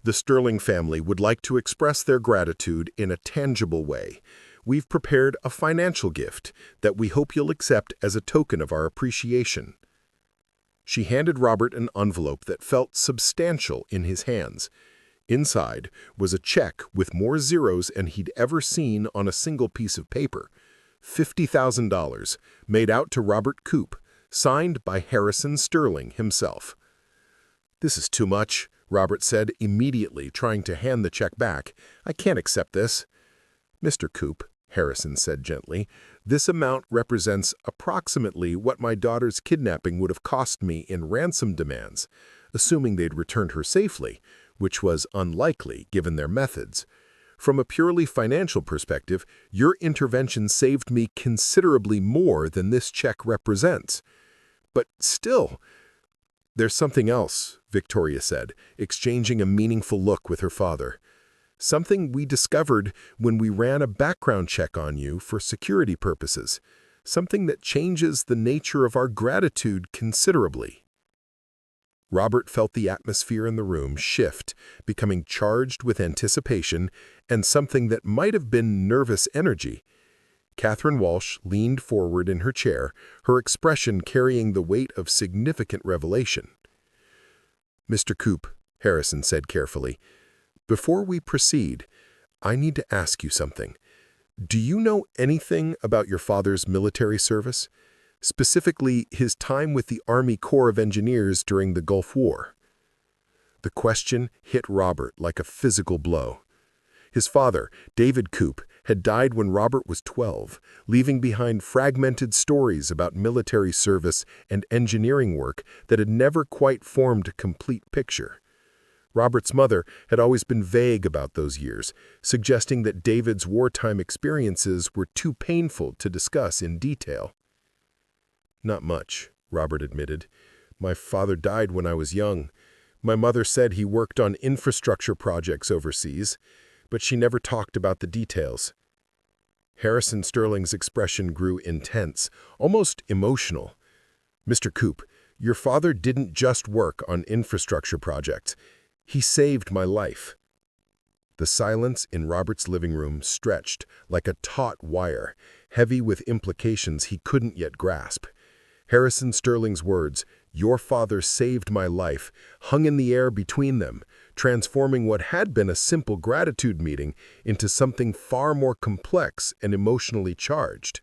"The Sterling family would like to express their gratitude in a tangible way. We've prepared a financial gift that we hope you'll accept as a token of our appreciation." She handed Robert an envelope that felt substantial in his hands. Inside was a check with more zeros than he'd ever seen on a single piece of paper. $50,000, made out to Robert Coop, signed by Harrison Sterling himself. "This is too much," Robert said, immediately trying to hand the check back. "I can't accept this." "Mr. Coop," Harrison said gently, "this amount represents approximately what my daughter's kidnapping would have cost me in ransom demands, assuming they'd returned her safely, which was unlikely given their methods. From a purely financial perspective, your intervention saved me considerably more than this check represents. But still—" "There's something else," Victoria said, exchanging a meaningful look with her father. "Something we discovered when we ran a background check on you for security purposes. Something that changes the nature of our gratitude considerably." Robert felt the atmosphere in the room shift, becoming charged with anticipation and something that might have been nervous energy. Catherine Walsh leaned forward in her chair, her expression carrying the weight of significant revelation. "Mr. Coop," Harrison said carefully, "before we proceed, I need to ask you something. Do you know anything about your father's military service? Specifically, his time with the Army Corps of Engineers during the Gulf War?" The question hit Robert like a physical blow. His father, David Coop, had died when Robert was 12, leaving behind fragmented stories about military service and engineering work that had never quite formed a complete picture. Robert's mother had always been vague about those years, suggesting that David's wartime experiences were too painful to discuss in detail. "Not much," Robert admitted. "My father died when I was young. My mother said he worked on infrastructure projects overseas, but she never talked about the details." Harrison Sterling's expression grew intense, almost emotional. "Mr. Coop, your father didn't just work on infrastructure projects. He saved my life." The silence in Robert's living room stretched like a taut wire, heavy with implications he couldn't yet grasp. Harrison Sterling's words, "Your father saved my life," hung in the air between them, transforming what had been a simple gratitude meeting into something far more complex and emotionally charged.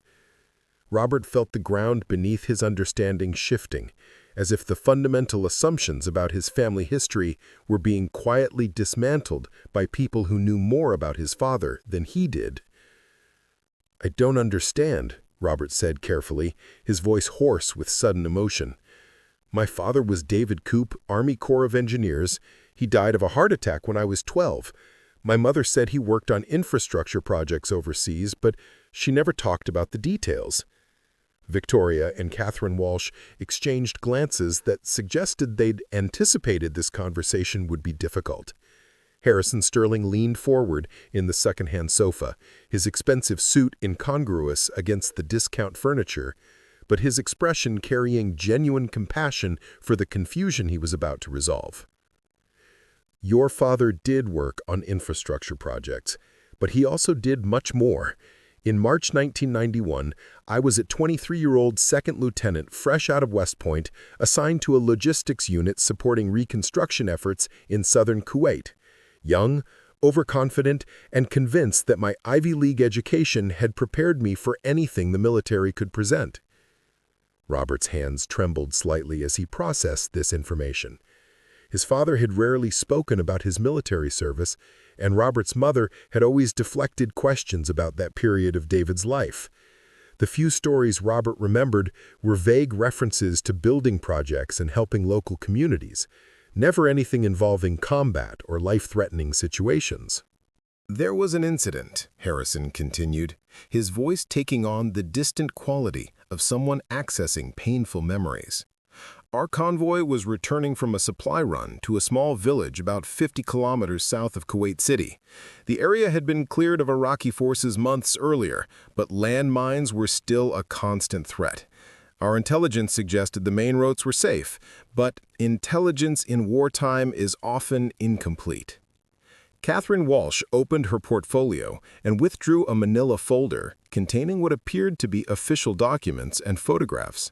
Robert felt the ground beneath his understanding shifting, as if the fundamental assumptions about his family history were being quietly dismantled by people who knew more about his father than he did. "I don't understand," Robert said carefully, his voice hoarse with sudden emotion. "My father was David Coop, Army Corps of Engineers. He died of a heart attack when I was 12. My mother said he worked on infrastructure projects overseas, but she never talked about the details." Victoria and Catherine Walsh exchanged glances that suggested they'd anticipated this conversation would be difficult. Harrison Sterling leaned forward in the second-hand sofa, his expensive suit incongruous against the discount furniture, but his expression carrying genuine compassion for the confusion he was about to resolve. "Your father did work on infrastructure projects, but he also did much more. In March 1991, I was a 23-year-old second lieutenant fresh out of West Point, assigned to a logistics unit supporting reconstruction efforts in southern Kuwait. Young, overconfident, and convinced that my Ivy League education had prepared me for anything the military could present." Robert's hands trembled slightly as he processed this information. His father had rarely spoken about his military service, and Robert's mother had always deflected questions about that period of David's life. The few stories Robert remembered were vague references to building projects and helping local communities, never anything involving combat or life-threatening situations. "There was an incident," Harrison continued, his voice taking on the distant quality of someone accessing painful memories. "Our convoy was returning from a supply run to a small village about 50 kilometers south of Kuwait City. The area had been cleared of Iraqi forces months earlier, but landmines were still a constant threat. Our intelligence suggested the main roads were safe, but intelligence in wartime is often incomplete." Catherine Walsh opened her portfolio and withdrew a manila folder containing what appeared to be official documents and photographs.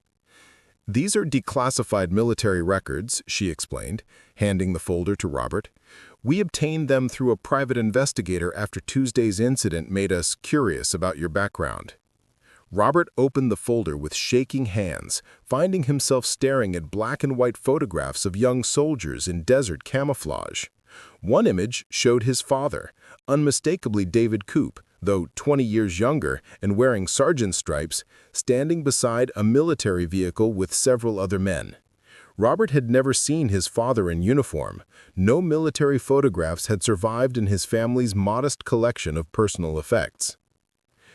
"These are declassified military records," she explained, handing the folder to Robert. "We obtained them through a private investigator after Tuesday's incident made us curious about your background." Robert opened the folder with shaking hands, finding himself staring at black and white photographs of young soldiers in desert camouflage. One image showed his father, unmistakably David Coop, though 20 years younger and wearing sergeant stripes, standing beside a military vehicle with several other men. Robert had never seen his father in uniform. No military photographs had survived in his family's modest collection of personal effects.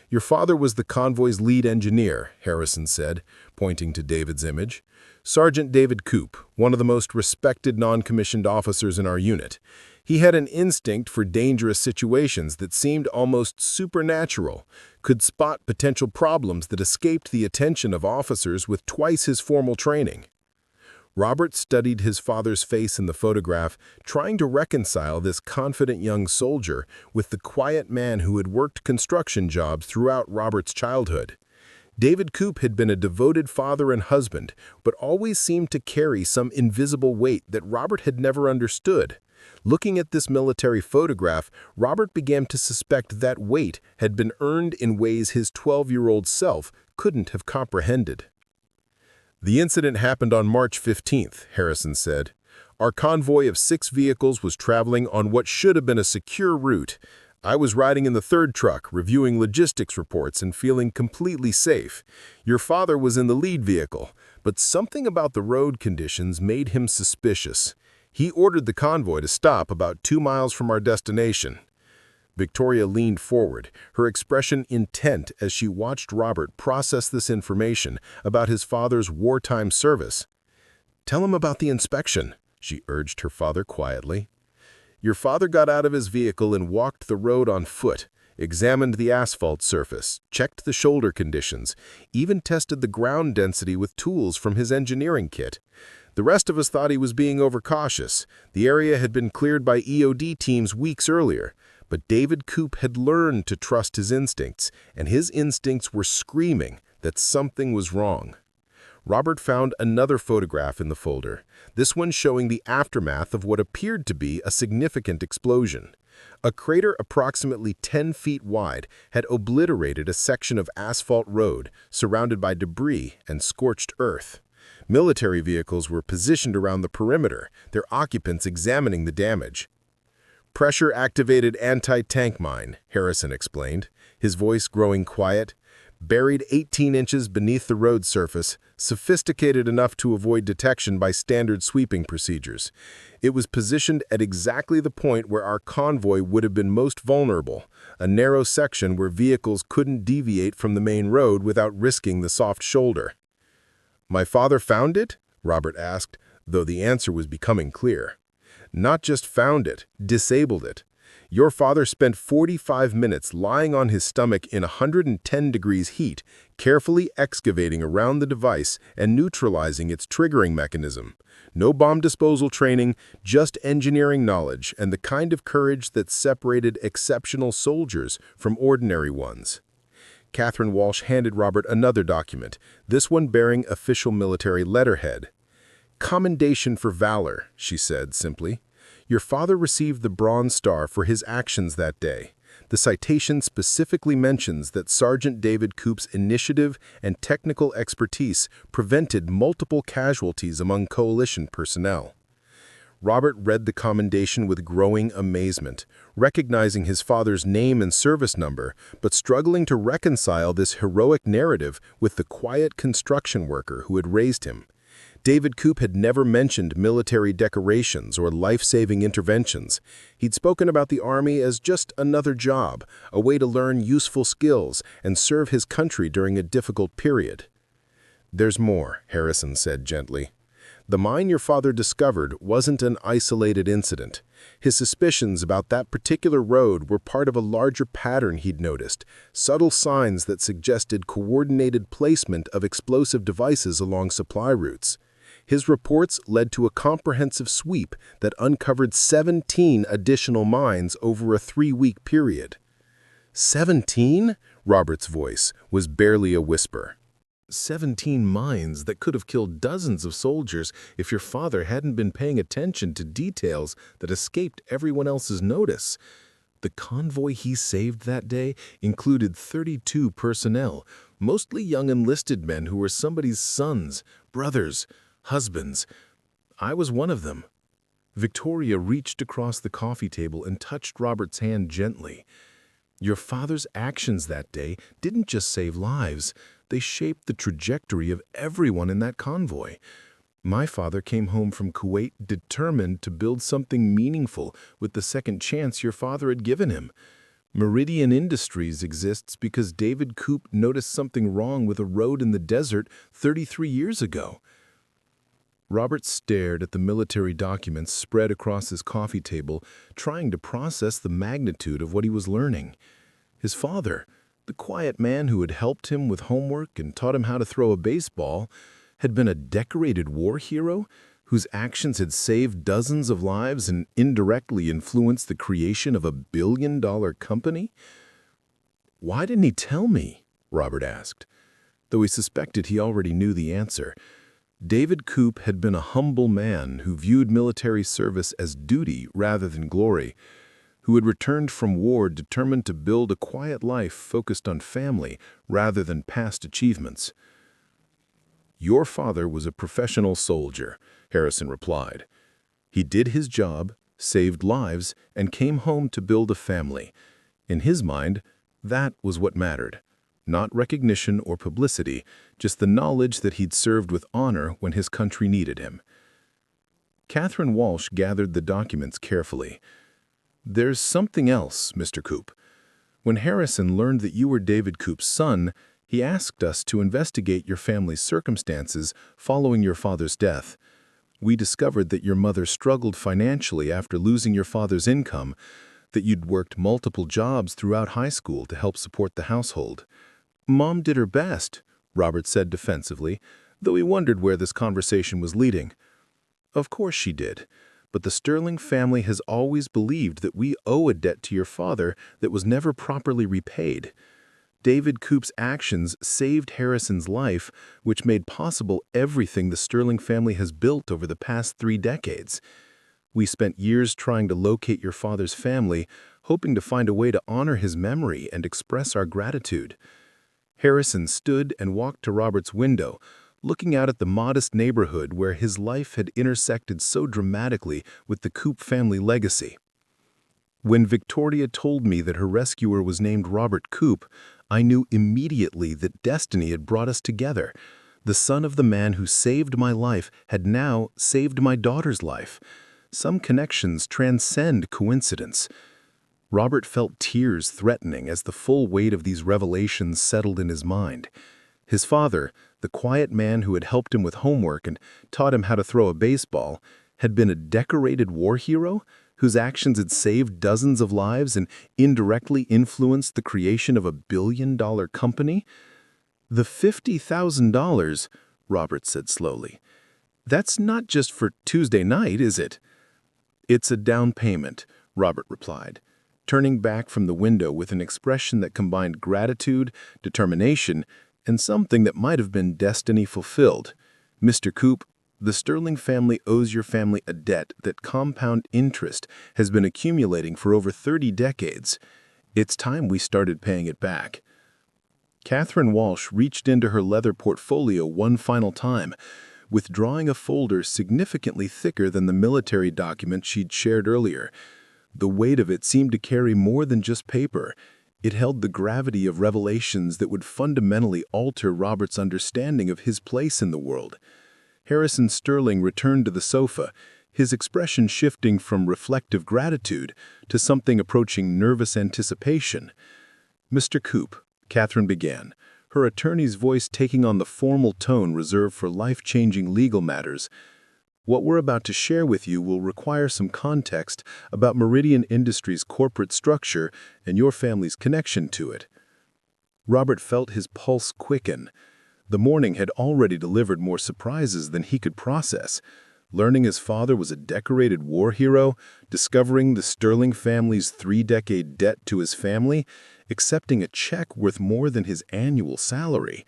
"Your father was the convoy's lead engineer," Harrison said, pointing to David's image. "Sergeant David Coop, one of the most respected non-commissioned officers in our unit. He had an instinct for dangerous situations that seemed almost supernatural, could spot potential problems that escaped the attention of officers with twice his formal training." Robert studied his father's face in the photograph, trying to reconcile this confident young soldier with the quiet man who had worked construction jobs throughout Robert's childhood. David Coop had been a devoted father and husband, but always seemed to carry some invisible weight that Robert had never understood. Looking at this military photograph, Robert began to suspect that weight had been earned in ways his 12-year-old self couldn't have comprehended. "The incident happened on March 15th, Harrison said. "Our convoy of 6 vehicles was traveling on what should have been a secure route. I was riding in the third truck, reviewing logistics reports and feeling completely safe. Your father was in the lead vehicle, but something about the road conditions made him suspicious. He ordered the convoy to stop about 2 miles from our destination." Victoria leaned forward, her expression intent as she watched Robert process this information about his father's wartime service. "Tell him about the inspection," she urged her father quietly. "Your father got out of his vehicle and walked the road on foot, examined the asphalt surface, checked the shoulder conditions, even tested the ground density with tools from his engineering kit. The rest of us thought he was being overcautious. The area had been cleared by EOD teams weeks earlier, But David Coop had learned to trust his instincts, and his instincts were screaming that something was wrong. Robert found another photograph in the folder, this one showing the aftermath of what appeared to be a significant explosion. A crater approximately 10 feet wide had obliterated a section of asphalt road surrounded by debris and scorched earth. Military vehicles were positioned around the perimeter, their occupants examining the damage. "Pressure-activated anti-tank mine," Harrison explained, his voice growing quiet. "Buried 18 inches beneath the road surface, sophisticated enough to avoid detection by standard sweeping procedures. It was positioned at exactly the point where our convoy would have been most vulnerable, a narrow section where vehicles couldn't deviate from the main road without risking the soft shoulder." "My father found it?" Robert asked, though the answer was becoming clear. "Not just found it, disabled it. Your father spent 45 minutes lying on his stomach in 110 degrees heat, carefully excavating around the device and neutralizing its triggering mechanism. No bomb disposal training, just engineering knowledge and the kind of courage that separated exceptional soldiers from ordinary ones." Catherine Walsh handed Robert another document, this one bearing official military letterhead. "Commendation for valor," she said simply. "Your father received the Bronze Star for his actions that day. The citation specifically mentions that Sergeant David Coop's initiative and technical expertise prevented multiple casualties among coalition personnel." Robert read the commendation with growing amazement, recognizing his father's name and service number, but struggling to reconcile this heroic narrative with the quiet construction worker who had raised him. David Coop had never mentioned military decorations or life-saving interventions. He'd spoken about the Army as just another job, a way to learn useful skills and serve his country during a difficult period. "There's more," Harrison said gently. "The mine your father discovered wasn't an isolated incident. His suspicions about that particular road were part of a larger pattern he'd noticed, subtle signs that suggested coordinated placement of explosive devices along supply routes. His reports led to a comprehensive sweep that uncovered 17 additional mines over a 3-week period." 17? Robert's voice was barely a whisper. 17 mines that could have killed dozens of soldiers if your father hadn't been paying attention to details that escaped everyone else's notice. The convoy he saved that day included 32 personnel, mostly young enlisted men who were somebody's sons, brothers, husbands. I was one of them. Victoria reached across the coffee table and touched Robert's hand gently. "Your father's actions that day didn't just save lives. They shaped the trajectory of everyone in that convoy. My father came home from Kuwait determined to build something meaningful with the second chance your father had given him. Meridian Industries exists because David Coop noticed something wrong with a road in the desert 33 years ago." Robert stared at the military documents spread across his coffee table, trying to process the magnitude of what he was learning. His father, the quiet man who had helped him with homework and taught him how to throw a baseball, had been a decorated war hero whose actions had saved dozens of lives and indirectly influenced the creation of a billion-dollar company? "Why didn't he tell me?" Robert asked, though he suspected he already knew the answer. David Coop had been a humble man who viewed military service as duty rather than glory, who had returned from war determined to build a quiet life focused on family rather than past achievements. "Your father was a professional soldier," Harrison replied. "He did his job, saved lives, and came home to build a family. In his mind, that was what mattered. Not recognition or publicity, just the knowledge that he'd served with honor when his country needed him." Catherine Walsh gathered the documents carefully. "There's something else, Mr. Coop. When Harrison learned that you were David Coop's son, he asked us to investigate your family's circumstances following your father's death. We discovered that your mother struggled financially after losing your father's income, that you'd worked multiple jobs throughout high school to help support the household. Mom did her best," Robert said defensively, though he wondered where this conversation was leading. "Of course she did. but the Sterling family has always believed that we owe a debt to your father that was never properly repaid. David Coop's actions saved Harrison's life, which made possible everything the Sterling family has built over the past 3 decades. We spent years trying to locate your father's family, hoping to find a way to honor his memory and express our gratitude. Harrison stood and walked to Robert's window, looking out at the modest neighborhood where his life had intersected so dramatically with the Coop family legacy. When Victoria told me that her rescuer was named Robert Coop, I knew immediately that destiny had brought us together. The son of the man who saved my life had now saved my daughter's life. Some connections transcend coincidence. Robert felt tears threatening as the full weight of these revelations settled in his mind. His father, the quiet man who had helped him with homework and taught him how to throw a baseball, had been a decorated war hero whose actions had saved dozens of lives and indirectly influenced the creation of a billion-dollar company? "The $50,000, Robert said slowly. "That's not just for Tuesday night, is it?" "It's a down payment," Robert replied, turning back from the window with an expression that combined gratitude, determination, and something that might have been destiny fulfilled. "Mr. Coop, the Sterling family owes your family a debt that compound interest has been accumulating for over 30 decades. It's time we started paying it back." Catherine Walsh reached into her leather portfolio one final time, withdrawing a folder significantly thicker than the military document she'd shared earlier. The weight of it seemed to carry more than just paper. It held the gravity of revelations that would fundamentally alter Robert's understanding of his place in the world. Harrison Sterling returned to the sofa, his expression shifting from reflective gratitude to something approaching nervous anticipation. "Mr. Coop," Catherine began, her attorney's voice taking on the formal tone reserved for life-changing legal matters, "what we're about to share with you will require some context about Meridian Industries' corporate structure and your family's connection to it." Robert felt his pulse quicken. The morning had already delivered more surprises than he could process. Learning his father was a decorated war hero, discovering the Sterling family's 3-decade debt to his family, accepting a check worth more than his annual salary.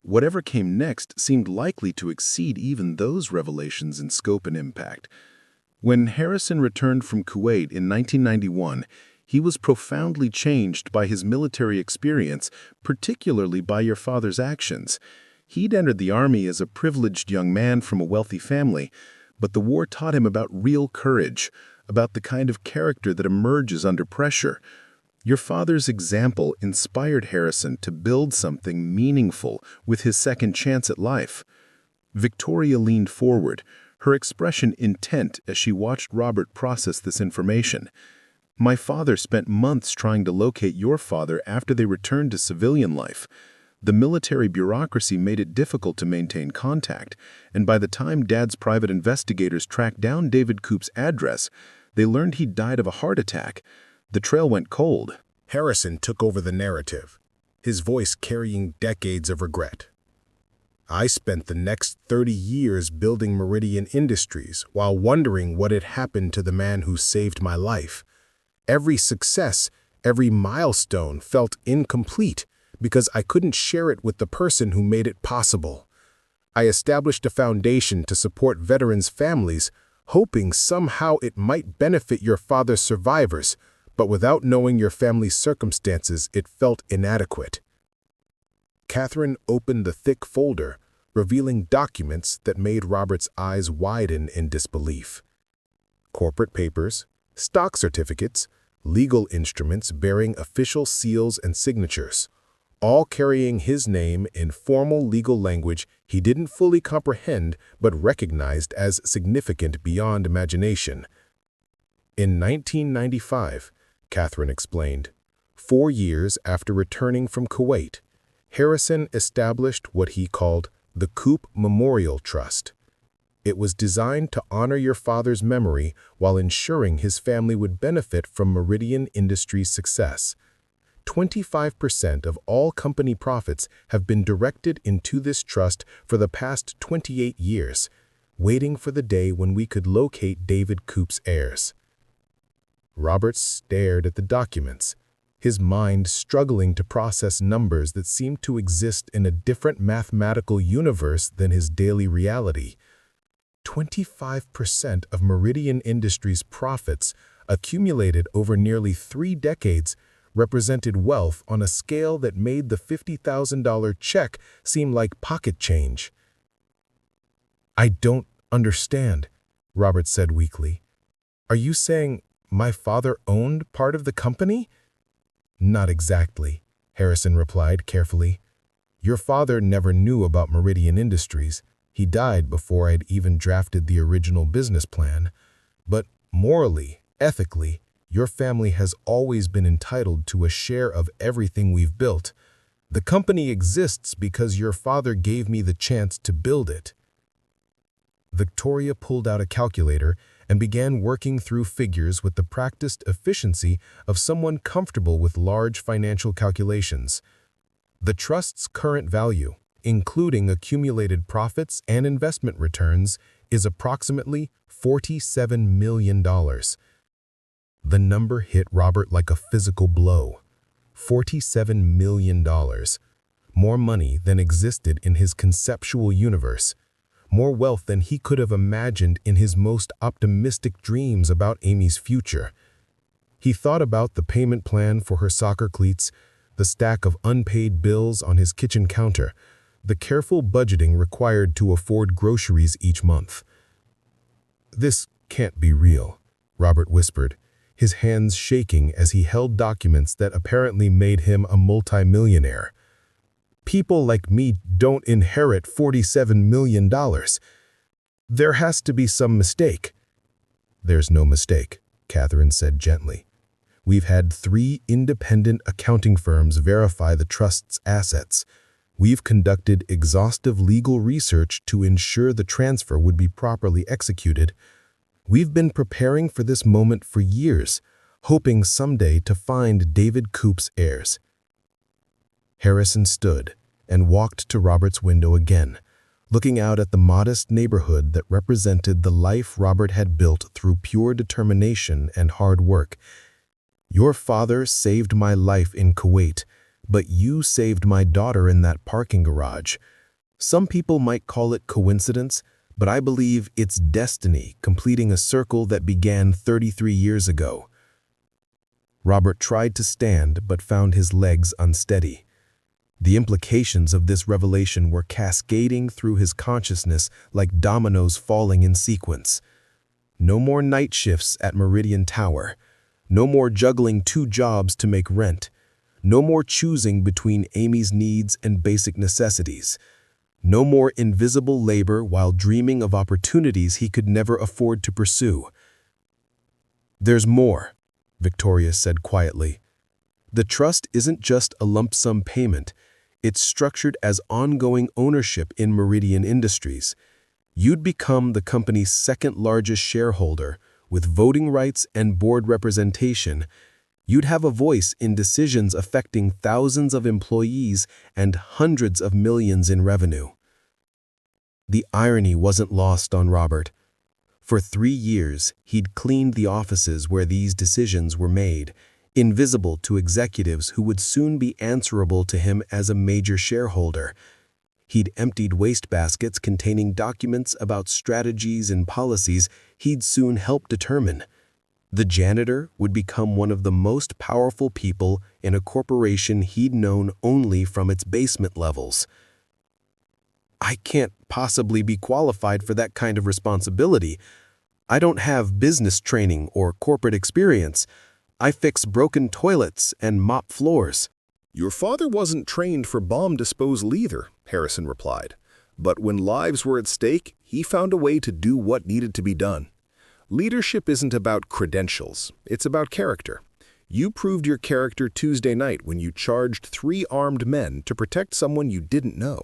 Whatever came next seemed likely to exceed even those revelations in scope and impact. When Harrison returned from Kuwait in 1991, he was profoundly changed by his military experience, particularly by your father's actions. He'd entered the army as a privileged young man from a wealthy family, but the war taught him about real courage, about the kind of character that emerges under pressure. Your father's example inspired Harrison to build something meaningful with his second chance at life. Victoria leaned forward, her expression intent as she watched Robert process this information. "My father spent months trying to locate your father after they returned to civilian life. The military bureaucracy made it difficult to maintain contact, and by the time Dad's private investigators tracked down David Coop's address, they learned he'd died of a heart attack. The trail went cold." Harrison took over the narrative, his voice carrying decades of regret. "I spent the next 30 years building Meridian Industries while wondering what had happened to the man who saved my life. Every success, every milestone felt incomplete because I couldn't share it with the person who made it possible. I established a foundation to support veterans' families, hoping somehow it might benefit your father's survivors, but without knowing your family's circumstances, it felt inadequate." Catherine opened the thick folder, revealing documents that made Robert's eyes widen in disbelief. Corporate papers, stock certificates, legal instruments bearing official seals and signatures, all carrying his name in formal legal language he didn't fully comprehend but recognized as significant beyond imagination. In 1995, Catherine explained, 4 years after returning from Kuwait, Harrison established what he called the Coop Memorial Trust. It was designed to honor your father's memory while ensuring his family would benefit from Meridian Industries' success. 25% of all company profits have been directed into this trust for the past 28 years. waiting for the day when we could locate David Coop's heirs. Robert stared at the documents, his mind struggling to process numbers that seemed to exist in a different mathematical universe than his daily reality. 25% of Meridian Industries' profits, accumulated over nearly 3 decades, represented wealth on a scale that made the $50,000 check seem like pocket change. "I don't understand," Robert said weakly. "Are you saying my father owned part of the company?" "Not exactly," Harrison replied carefully. "Your father never knew about Meridian Industries. He died before I'd even drafted the original business plan. But morally, ethically, your family has always been entitled to a share of everything we've built. The company exists because your father gave me the chance to build it." Victoria pulled out a calculator and began working through figures with the practiced efficiency of someone comfortable with large financial calculations. The trust's current value, including accumulated profits and investment returns, is approximately $47 million. The number hit Robert like a physical blow. $47 million. More money than existed in his conceptual universe. More wealth than he could have imagined in his most optimistic dreams about Amy's future. He thought about the payment plan for her soccer cleats, the stack of unpaid bills on his kitchen counter, the careful budgeting required to afford groceries each month. "This can't be real," Robert whispered, his hands shaking as he held documents that apparently made him a multimillionaire. "People like me don't inherit $47 million. There has to be some mistake." "There's no mistake," Catherine said gently. "We've had 3 independent accounting firms verify the trust's assets. We've conducted exhaustive legal research to ensure the transfer would be properly executed. We've been preparing for this moment for years, hoping someday to find David Coop's heirs." Harrison stood and walked to Robert's window again, looking out at the modest neighborhood that represented the life Robert had built through pure determination and hard work. "Your father saved my life in Kuwait, but you saved my daughter in that parking garage. Some people might call it coincidence, but I believe it's destiny completing a circle that began 33 years ago." Robert tried to stand but found his legs unsteady. The implications of this revelation were cascading through his consciousness like dominoes falling in sequence. No more night shifts at Meridian Tower. No more juggling 2 jobs to make rent. No more choosing between Amy's needs and basic necessities. No more invisible labor while dreaming of opportunities he could never afford to pursue. "There's more," Victoria said quietly. "The trust isn't just a lump sum payment. It's structured as ongoing ownership in Meridian Industries. You'd become the company's 2nd largest shareholder, with voting rights and board representation. You'd have a voice in decisions affecting thousands of employees and hundreds of millions in revenue." The irony wasn't lost on Robert. For 3 years, he'd cleaned the offices where these decisions were made, invisible to executives who would soon be answerable to him as a major shareholder. He'd emptied wastebaskets containing documents about strategies and policies he'd soon help determine. The janitor would become one of the most powerful people in a corporation he'd known only from its basement levels. "I can't possibly be qualified for that kind of responsibility. I don't have business training or corporate experience. I fix broken toilets and mop floors." "Your father wasn't trained for bomb disposal either," Harrison replied. "But when lives were at stake, he found a way to do what needed to be done. Leadership isn't about credentials, it's about character. You proved your character Tuesday night when you charged 3 armed men to protect someone you didn't know."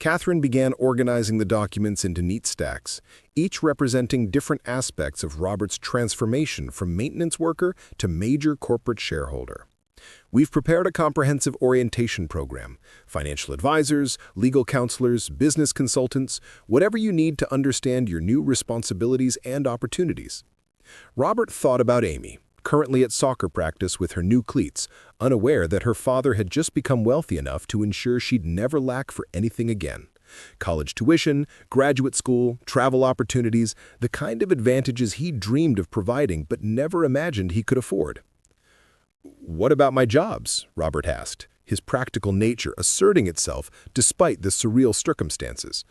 Catherine began organizing the documents into neat stacks, each representing different aspects of Robert's transformation from maintenance worker to major corporate shareholder. We've prepared a comprehensive orientation program. Financial advisors, legal counselors, business consultants, whatever you need to understand your new responsibilities and opportunities. Robert thought about Amy, currently at soccer practice with her new cleats, unaware that her father had just become wealthy enough to ensure she'd never lack for anything again. College tuition, graduate school, travel opportunities, the kind of advantages he dreamed of providing but never imagined he could afford. "What about my jobs?" Robert asked, his practical nature asserting itself despite the surreal circumstances.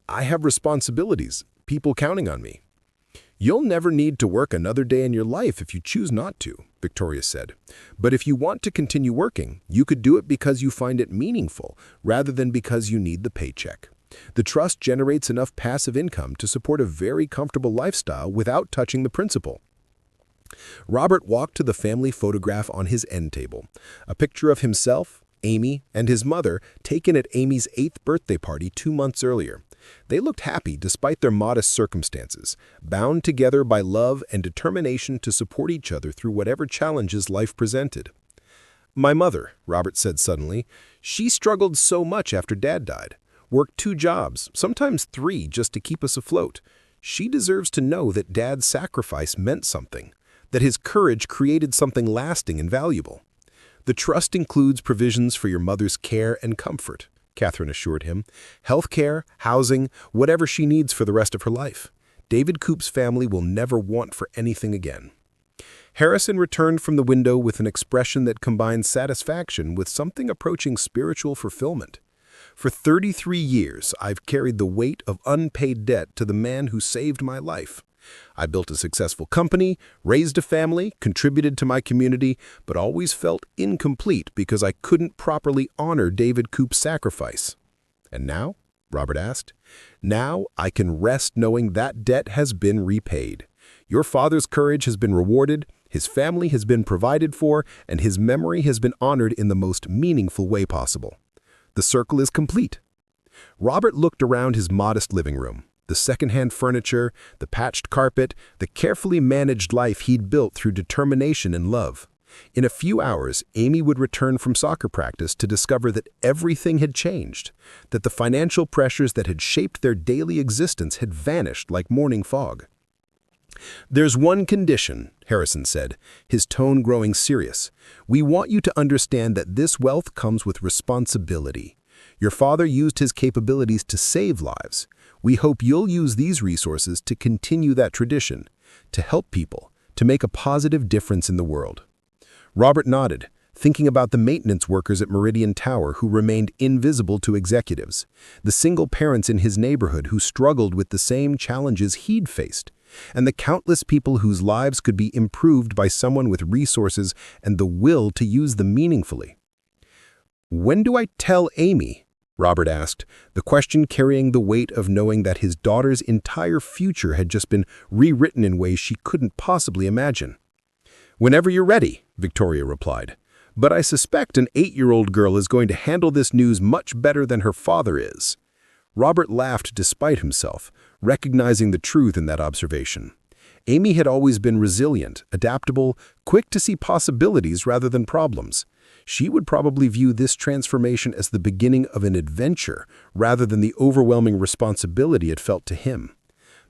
"I have responsibilities, people counting on me." "You'll never need to work another day in your life if you choose not to," Victoria said. "But if you want to continue working, you could do it because you find it meaningful rather than because you need the paycheck. The trust generates enough passive income to support a very comfortable lifestyle without touching the principal." Robert walked to the family photograph on his end table, a picture of himself, Amy, and his mother taken at Amy's 8th birthday party 2 months earlier. They looked happy despite their modest circumstances, bound together by love and determination to support each other through whatever challenges life presented. "My mother," Robert said suddenly, "she struggled so much after Dad died. Worked 2 jobs, sometimes 3, just to keep us afloat. She deserves to know that Dad's sacrifice meant something, that his courage created something lasting and valuable." "The trust includes provisions for your mother's care and comfort," Catherine assured him. "Health care, housing, whatever she needs for the rest of her life. David Coop's family will never want for anything again." Harrison returned from the window with an expression that combined satisfaction with something approaching spiritual fulfillment. "For 33 years, I've carried the weight of unpaid debt to the man who saved my life. I built a successful company, raised a family, contributed to my community, but always felt incomplete because I couldn't properly honor David Coop's sacrifice. And now?" Robert asked. "Now I can rest knowing that debt has been repaid. Your father's courage has been rewarded, his family has been provided for, and his memory has been honored in the most meaningful way possible. The circle is complete." Robert looked around his modest living room. The secondhand furniture, the patched carpet, the carefully managed life he'd built through determination and love. In a few hours, Amy would return from soccer practice to discover that everything had changed, that the financial pressures that had shaped their daily existence had vanished like morning fog. "There's one condition," Harrison said, his tone growing serious. "We want you to understand that this wealth comes with responsibility. Your father used his capabilities to save lives. We hope you'll use these resources to continue that tradition, to help people, to make a positive difference in the world." Robert nodded, thinking about the maintenance workers at Meridian Tower who remained invisible to executives, the single parents in his neighborhood who struggled with the same challenges he'd faced, and the countless people whose lives could be improved by someone with resources and the will to use them meaningfully. "When do I tell Amy?" Robert asked, the question carrying the weight of knowing that his daughter's entire future had just been rewritten in ways she couldn't possibly imagine. "Whenever you're ready," Victoria replied. "But I suspect an 8-year-old girl is going to handle this news much better than her father is." Robert laughed despite himself, recognizing the truth in that observation. Amy had always been resilient, adaptable, quick to see possibilities rather than problems. She would probably view this transformation as the beginning of an adventure rather than the overwhelming responsibility it felt to him.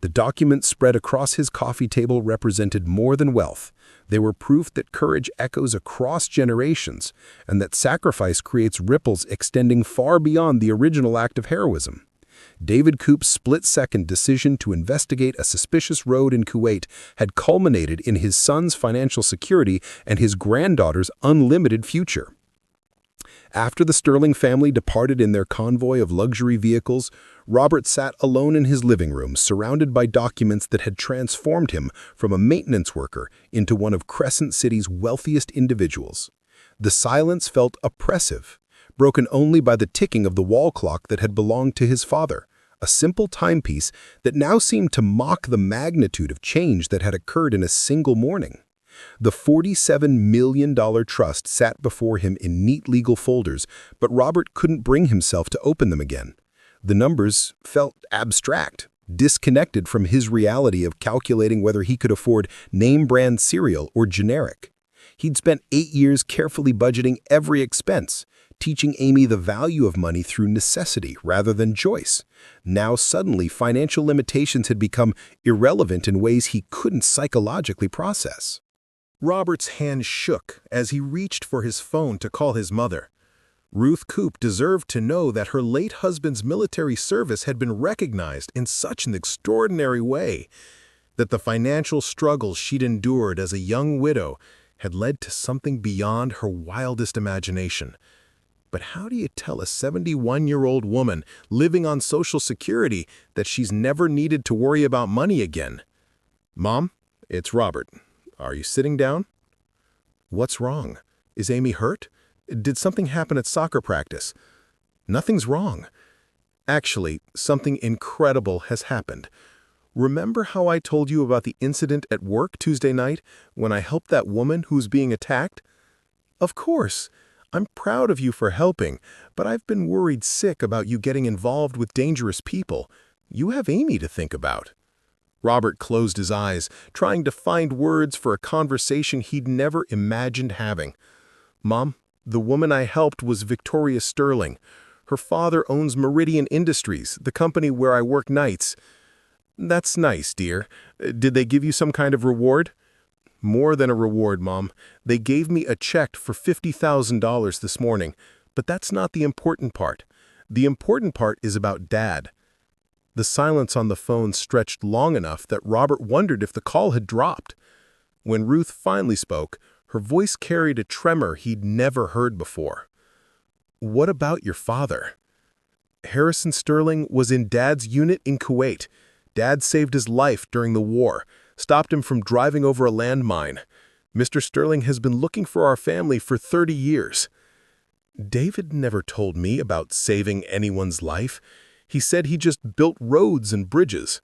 The documents spread across his coffee table represented more than wealth. They were proof that courage echoes across generations and that sacrifice creates ripples extending far beyond the original act of heroism. David Coop's split-second decision to investigate a suspicious road in Kuwait had culminated in his son's financial security and his granddaughter's unlimited future. After the Sterling family departed in their convoy of luxury vehicles, Robert sat alone in his living room, surrounded by documents that had transformed him from a maintenance worker into one of Crescent City's wealthiest individuals. The silence felt oppressive, broken only by the ticking of the wall clock that had belonged to his father, a simple timepiece that now seemed to mock the magnitude of change that had occurred in a single morning. The $47 million trust sat before him in neat legal folders, but Robert couldn't bring himself to open them again. The numbers felt abstract, disconnected from his reality of calculating whether he could afford name-brand cereal or generic. He'd spent 8 years carefully budgeting every expense, teaching Amy the value of money through necessity rather than choice. Now suddenly, financial limitations had become irrelevant in ways he couldn't psychologically process. Robert's hand shook as he reached for his phone to call his mother. Ruth Coop deserved to know that her late husband's military service had been recognized in such an extraordinary way, that the financial struggles she'd endured as a young widow had led to something beyond her wildest imagination. But how do you tell a 71-year-old woman living on Social Security that she's never needed to worry about money again? "Mom, it's Robert. Are you sitting down?" "What's wrong? Is Amy hurt? Did something happen at soccer practice?" "Nothing's wrong. Actually, something incredible has happened. Remember how I told you about the incident at work Tuesday night when I helped that woman who's being attacked?" "Of course. I'm proud of you for helping, but I've been worried sick about you getting involved with dangerous people. You have Amy to think about." Robert closed his eyes, trying to find words for a conversation he'd never imagined having. "Mom, the woman I helped was Victoria Sterling. Her father owns Meridian Industries, the company where I work nights." "That's nice, dear. Did they give you some kind of reward?" "More than a reward, Mom. They gave me a check for $50,000 this morning, but that's not the important part. The important part is about Dad." The silence on the phone stretched long enough that Robert wondered if the call had dropped. When Ruth finally spoke, her voice carried a tremor he'd never heard before. "What about your father?" "Harrison Sterling was in Dad's unit in Kuwait. Dad saved his life during the war, stopped him from driving over a landmine. Mr. Sterling has been looking for our family for 30 years. David never told me about saving anyone's life. He said he just built roads and bridges."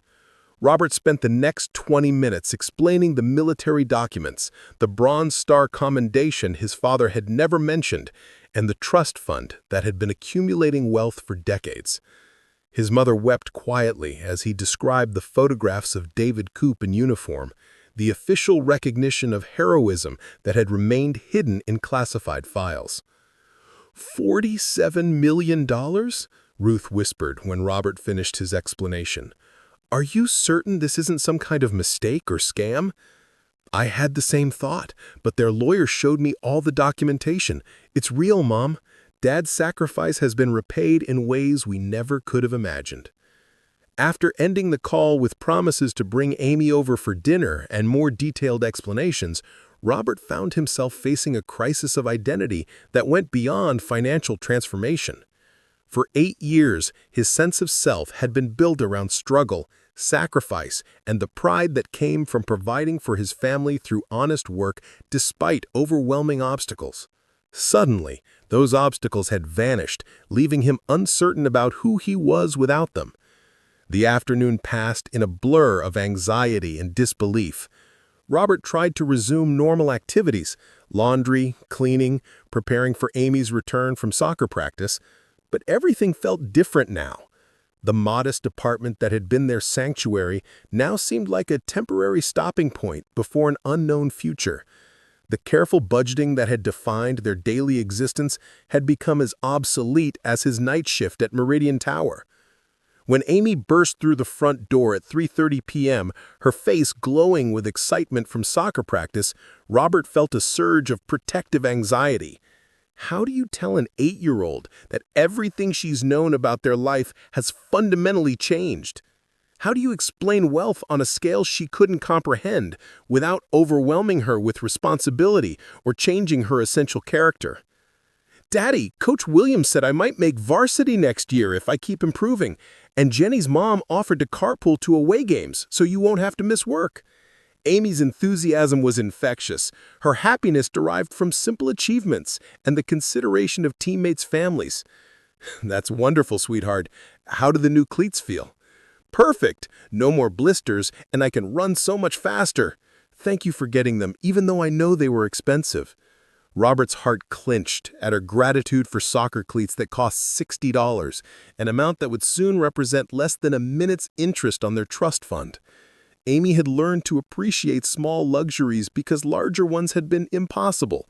Robert spent the next 20 minutes explaining the military documents, the Bronze Star commendation his father had never mentioned, and the trust fund that had been accumulating wealth for decades. His mother wept quietly as he described the photographs of David Coop in uniform, the official recognition of heroism that had remained hidden in classified files. $47 million? Ruth whispered when Robert finished his explanation. "Are you certain this isn't some kind of mistake or scam?" "I had the same thought, but their lawyer showed me all the documentation. It's real, Mom. Dad's sacrifice has been repaid in ways we never could have imagined." After ending the call with promises to bring Amy over for dinner and more detailed explanations, Robert found himself facing a crisis of identity that went beyond financial transformation. For 8 years, his sense of self had been built around struggle, sacrifice, and the pride that came from providing for his family through honest work despite overwhelming obstacles. Suddenly, those obstacles had vanished, leaving him uncertain about who he was without them. The afternoon passed in a blur of anxiety and disbelief. Robert tried to resume normal activities, laundry, cleaning, preparing for Amy's return from soccer practice, but everything felt different now. The modest apartment that had been their sanctuary now seemed like a temporary stopping point before an unknown future. The careful budgeting that had defined their daily existence had become as obsolete as his night shift at Meridian Tower. When Amy burst through the front door at 3:30 p.m., her face glowing with excitement from soccer practice, Robert felt a surge of protective anxiety. How do you tell an 8-year-old that everything she's known about their life has fundamentally changed? How do you explain wealth on a scale she couldn't comprehend without overwhelming her with responsibility or changing her essential character? "Daddy, Coach Williams said I might make varsity next year if I keep improving, and Jenny's mom offered to carpool to away games so you won't have to miss work." Amy's enthusiasm was infectious. Her happiness derived from simple achievements and the consideration of teammates' families. "That's wonderful, sweetheart. How do the new cleats feel?" "Perfect. No more blisters, and I can run so much faster. Thank you for getting them, even though I know they were expensive." Robert's heart clenched at her gratitude for soccer cleats that cost $60, an amount that would soon represent less than a minute's interest on their trust fund. Amy had learned to appreciate small luxuries because larger ones had been impossible,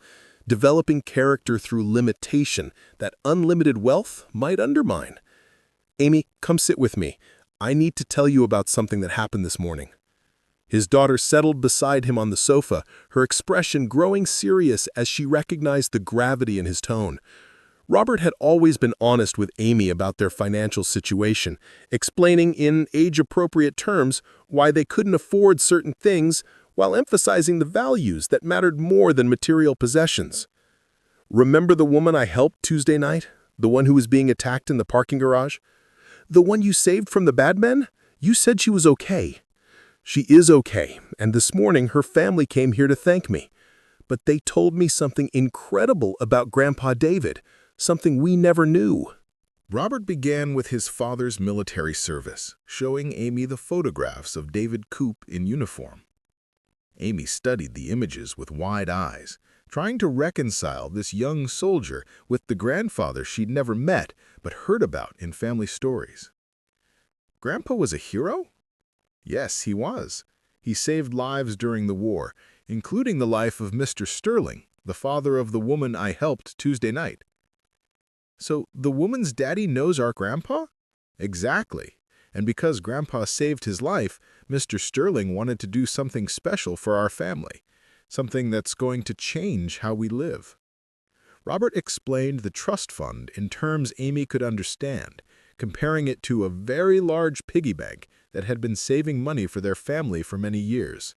developing character through limitation that unlimited wealth might undermine. Amy, come sit with me. I need to tell you about something that happened this morning. His daughter settled beside him on the sofa, her expression growing serious as she recognized the gravity in his tone. Robert had always been honest with Amy about their financial situation, explaining in age-appropriate terms why they couldn't afford certain things while emphasizing the values that mattered more than material possessions. Remember the woman I helped Tuesday night? The one who was being attacked in the parking garage? The one you saved from the bad men? You said she was okay. She is okay, and this morning her family came here to thank me. But they told me something incredible about Grandpa David, something we never knew. Robert began with his father's military service, showing Amy the photographs of David Coop in uniform. Amy studied the images with wide eyes, trying to reconcile this young soldier with the grandfather she'd never met but heard about in family stories. Grandpa was a hero? Yes, he was. He saved lives during the war, including the life of Mr. Sterling, the father of the woman I helped Tuesday night. So the woman's daddy knows our grandpa? Exactly. And because grandpa saved his life, Mr. Sterling wanted to do something special for our family, something that's going to change how we live. Robert explained the trust fund in terms Amy could understand, comparing it to a very large piggy bank that had been saving money for their family for many years.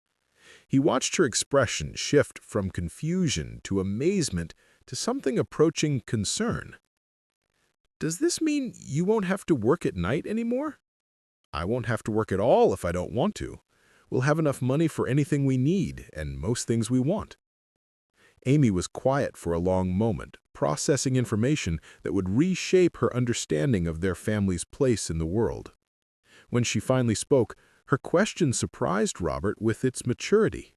He watched her expression shift from confusion to amazement to something approaching concern. Does this mean you won't have to work at night anymore? I won't have to work at all if I don't want to. We'll have enough money for anything we need and most things we want. Amy was quiet for a long moment, processing information that would reshape her understanding of their family's place in the world. When she finally spoke, her question surprised Robert with its maturity.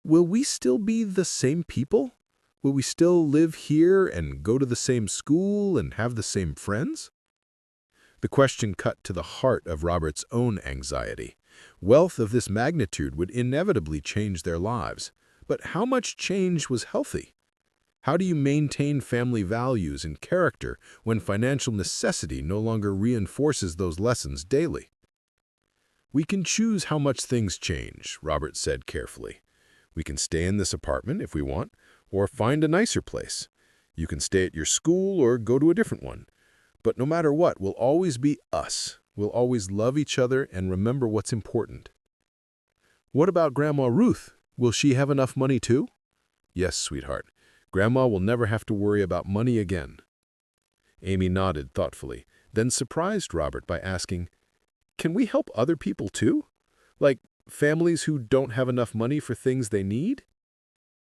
Will we still be the same people? Will we still live here and go to the same school and have the same friends? The question cut to the heart of Robert's own anxiety. Wealth of this magnitude would inevitably change their lives. But how much change was healthy? How do you maintain family values and character when financial necessity no longer reinforces those lessons daily? We can choose how much things change, Robert said carefully. We can stay in this apartment if we want, or find a nicer place. You can stay at your school or go to a different one. But no matter what, we'll always be us. We'll always love each other and remember what's important. What about Grandma Ruth? Will she have enough money too? Yes, sweetheart. Grandma will never have to worry about money again. Amy nodded thoughtfully, then surprised Robert by asking, Can we help other people too? Like families who don't have enough money for things they need?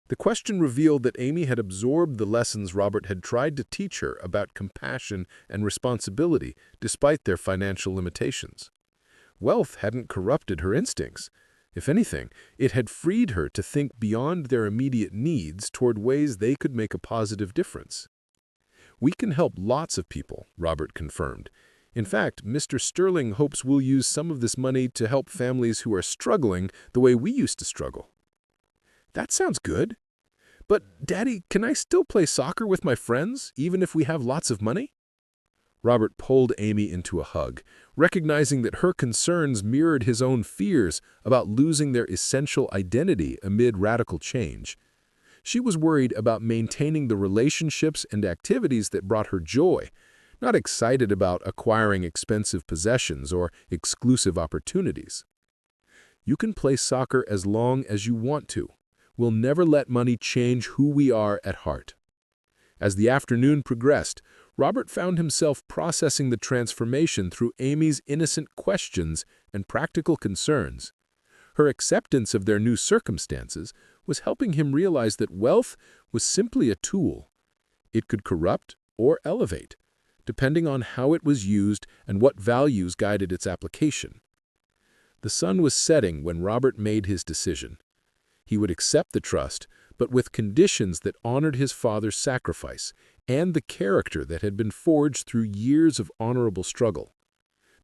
The question revealed that Amy had absorbed the lessons Robert had tried to teach her about compassion and responsibility despite their financial limitations. Wealth hadn't corrupted her instincts. If anything, it had freed her to think beyond their immediate needs toward ways they could make a positive difference. We can help lots of people, Robert confirmed. In fact, Mr. Sterling hopes we'll use some of this money to help families who are struggling the way we used to struggle. That sounds good. But, Daddy, can I still play soccer with my friends, even if we have lots of money? Robert pulled Amy into a hug, recognizing that her concerns mirrored his own fears about losing their essential identity amid radical change. She was worried about maintaining the relationships and activities that brought her joy, not excited about acquiring expensive possessions or exclusive opportunities. You can play soccer as long as you want to. We'll never let money change who we are at heart. As the afternoon progressed, Robert found himself processing the transformation through Amy's innocent questions and practical concerns. Her acceptance of their new circumstances was helping him realize that wealth was simply a tool. It could corrupt or elevate, depending on how it was used and what values guided its application. The sun was setting when Robert made his decision. He would accept the trust, but with conditions that honored his father's sacrifice and the character that had been forged through years of honorable struggle.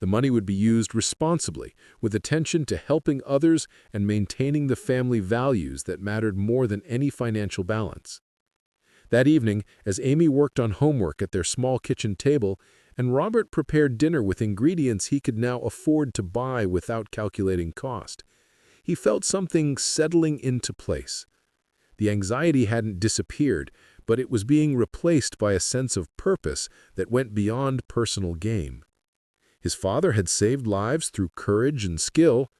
The money would be used responsibly, with attention to helping others and maintaining the family values that mattered more than any financial balance. That evening, as Amy worked on homework at their small kitchen table, and Robert prepared dinner with ingredients he could now afford to buy without calculating cost, he felt something settling into place. The anxiety hadn't disappeared, but it was being replaced by a sense of purpose that went beyond personal gain. His father had saved lives through courage and skill.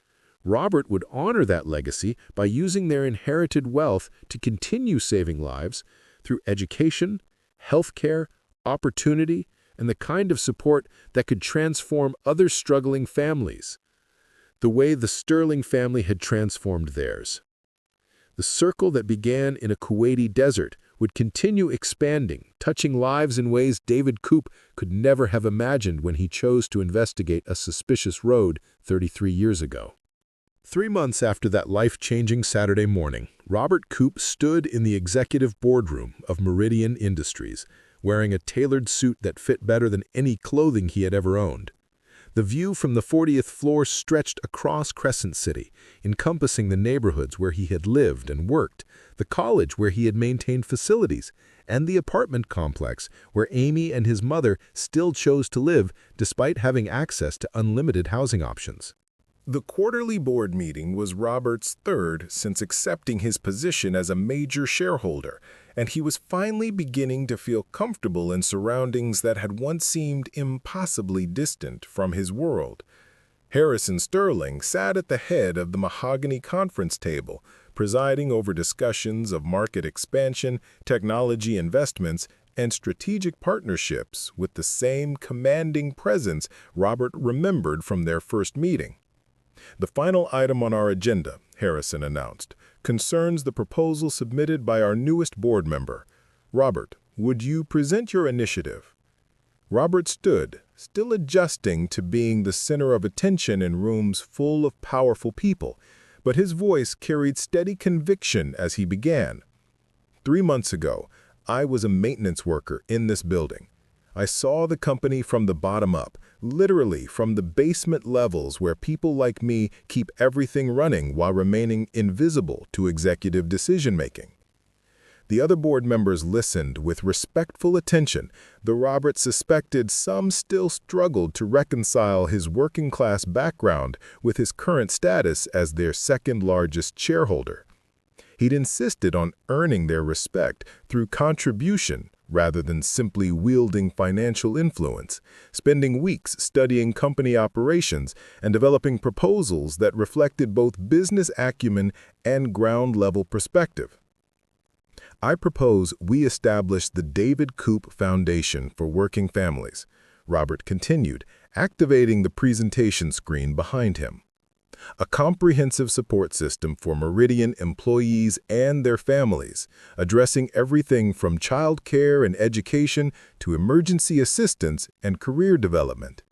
Robert would honor that legacy by using their inherited wealth to continue saving lives through education, healthcare, opportunity, and the kind of support that could transform other struggling families, the way the Sterling family had transformed theirs. The circle that began in a Kuwaiti desert would continue expanding, touching lives in ways David Coop could never have imagined when he chose to investigate a suspicious road 33 years ago. 3 months after that life-changing Saturday morning, Robert Coop stood in the executive boardroom of Meridian Industries, wearing a tailored suit that fit better than any clothing he had ever owned. The view from the 40th floor stretched across Crescent City, encompassing the neighborhoods where he had lived and worked, the college where he had maintained facilities, and the apartment complex where Amy and his mother still chose to live despite having access to unlimited housing options. The quarterly board meeting was Robert's third since accepting his position as a major shareholder, and he was finally beginning to feel comfortable in surroundings that had once seemed impossibly distant from his world. Harrison Sterling sat at the head of the mahogany conference table, presiding over discussions of market expansion, technology investments, and strategic partnerships with the same commanding presence Robert remembered from their first meeting. "The final item on our agenda," Harrison announced, "concerns the proposal submitted by our newest board member. Robert, would you present your initiative?" Robert stood, still adjusting to being the center of attention in rooms full of powerful people, but his voice carried steady conviction as he began. 3 months ago, I was a maintenance worker in this building. I saw the company from the bottom up, literally from the basement levels where people like me keep everything running while remaining invisible to executive decision-making. The other board members listened with respectful attention, though Robert suspected some still struggled to reconcile his working-class background with his current status as their second-largest shareholder. He'd insisted on earning their respect through contribution rather than simply wielding financial influence, spending weeks studying company operations and developing proposals that reflected both business acumen and ground-level perspective. I propose we establish the David Coop Foundation for Working Families, Robert continued, activating the presentation screen behind him. A comprehensive support system for Meridian employees and their families, addressing everything from child care and education to emergency assistance and career development.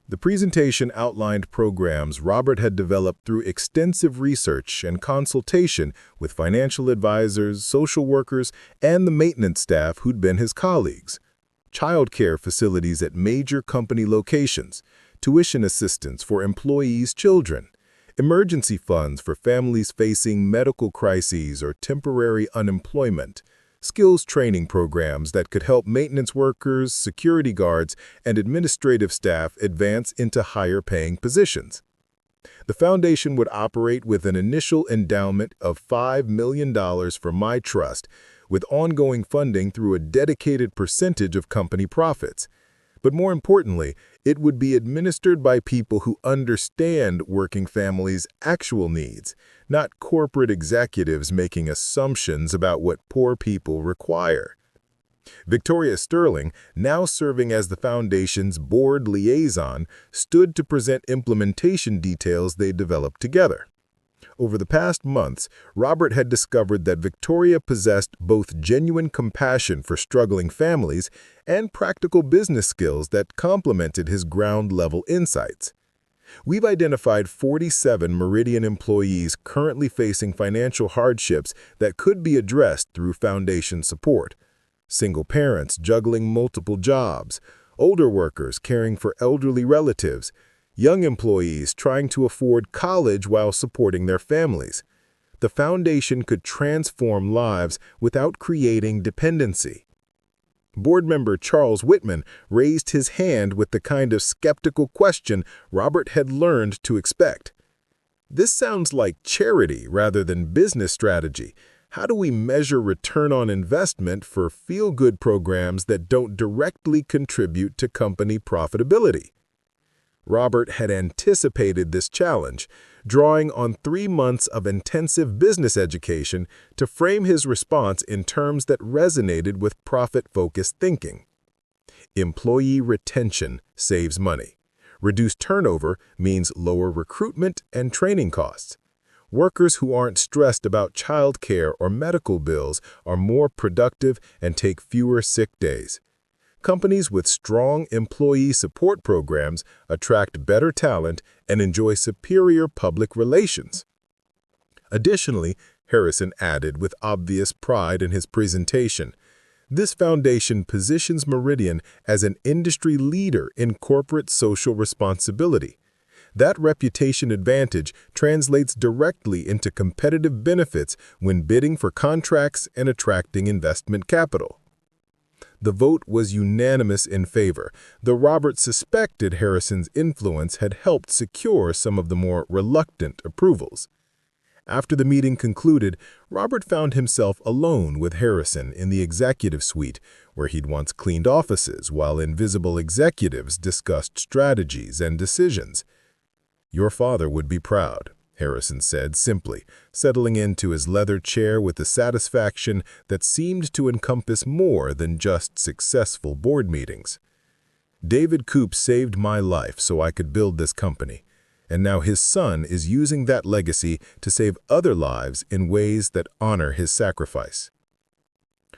The presentation outlined programs Robert had developed through extensive research and consultation with financial advisors, social workers, and the maintenance staff who'd been his colleagues. Child care facilities at major company locations, tuition assistance for employees' children, emergency funds for families facing medical crises or temporary unemployment, skills training programs that could help maintenance workers, security guards, and administrative staff advance into higher-paying positions. The foundation would operate with an initial endowment of $5 million for my trust, with ongoing funding through a dedicated percentage of company profits. But more importantly, it would be administered by people who understand working families' actual needs, not corporate executives making assumptions about what poor people require. Victoria Sterling, now serving as the foundation's board liaison, stood to present implementation details they developed together. Over the past months, Robert had discovered that Victoria possessed both genuine compassion for struggling families and practical business skills that complemented his ground-level insights. We've identified 47 Meridian employees currently facing financial hardships that could be addressed through foundation support. Single parents juggling multiple jobs, older workers caring for elderly relatives, young employees trying to afford college while supporting their families. The foundation could transform lives without creating dependency. Board member Charles Whitman raised his hand with the kind of skeptical question Robert had learned to expect. This sounds like charity rather than business strategy. How do we measure return on investment for feel-good programs that don't directly contribute to company profitability? Robert had anticipated this challenge, drawing on 3 months of intensive business education to frame his response in terms that resonated with profit-focused thinking. Employee retention saves money. Reduced turnover means lower recruitment and training costs. Workers who aren't stressed about childcare or medical bills are more productive and take fewer sick days. Companies with strong employee support programs attract better talent and enjoy superior public relations. Additionally, Harrison added with obvious pride in his presentation, this foundation positions Meridian as an industry leader in corporate social responsibility. That reputation advantage translates directly into competitive benefits when bidding for contracts and attracting investment capital. The vote was unanimous in favor, though Robert suspected Harrison's influence had helped secure some of the more reluctant approvals. After the meeting concluded, Robert found himself alone with Harrison in the executive suite, where he'd once cleaned offices while invisible executives discussed strategies and decisions. "Your father would be proud," Harrison said simply, settling into his leather chair with a satisfaction that seemed to encompass more than just successful board meetings. "David Coop saved my life so I could build this company, and now his son is using that legacy to save other lives in ways that honor his sacrifice."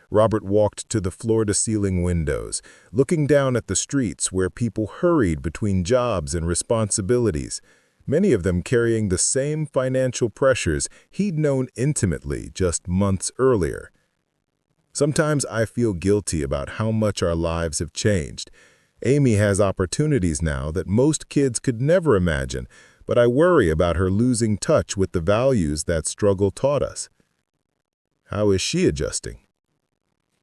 Robert walked to the floor-to-ceiling windows, looking down at the streets where people hurried between jobs and responsibilities, many of them carrying the same financial pressures he'd known intimately just months earlier. "Sometimes I feel guilty about how much our lives have changed. Amy has opportunities now that most kids could never imagine, but I worry about her losing touch with the values that struggle taught us." "How is she adjusting?"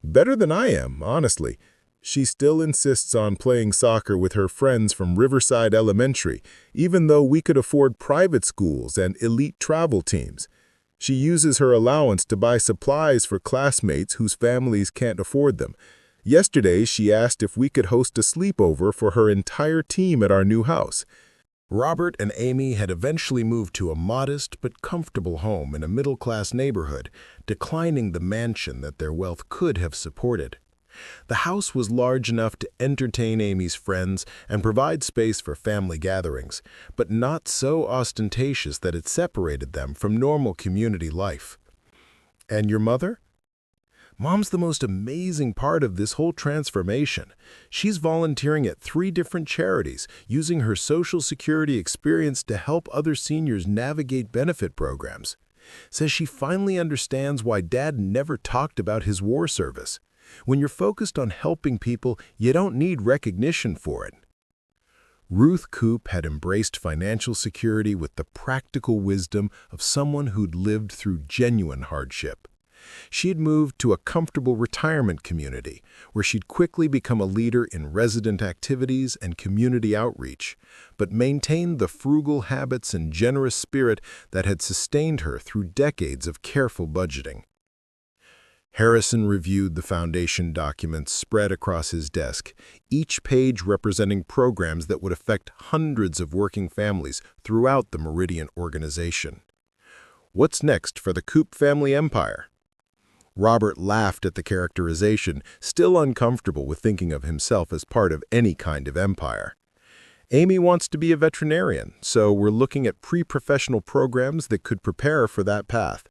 "Better than I am, honestly. She still insists on playing soccer with her friends from Riverside Elementary, even though we could afford private schools and elite travel teams. She uses her allowance to buy supplies for classmates whose families can't afford them. Yesterday, she asked if we could host a sleepover for her entire team at our new house." Robert and Amy had eventually moved to a modest but comfortable home in a middle-class neighborhood, declining the mansion that their wealth could have supported. The house was large enough to entertain Amy's friends and provide space for family gatherings, but not so ostentatious that it separated them from normal community life. "And your mother?" "Mom's the most amazing part of this whole transformation. She's volunteering at 3 different charities, using her Social Security experience to help other seniors navigate benefit programs. Says she finally understands why Dad never talked about his war service. When you're focused on helping people, you don't need recognition for it." Ruth Coop had embraced financial security with the practical wisdom of someone who'd lived through genuine hardship. She had moved to a comfortable retirement community, where she'd quickly become a leader in resident activities and community outreach, but maintained the frugal habits and generous spirit that had sustained her through decades of careful budgeting. Harrison reviewed the foundation documents spread across his desk, each page representing programs that would affect hundreds of working families throughout the Meridian organization. "What's next for the Coop family empire?" Robert laughed at the characterization, still uncomfortable with thinking of himself as part of any kind of empire. "Amy wants to be a veterinarian, so we're looking at pre-professional programs that could prepare for that path.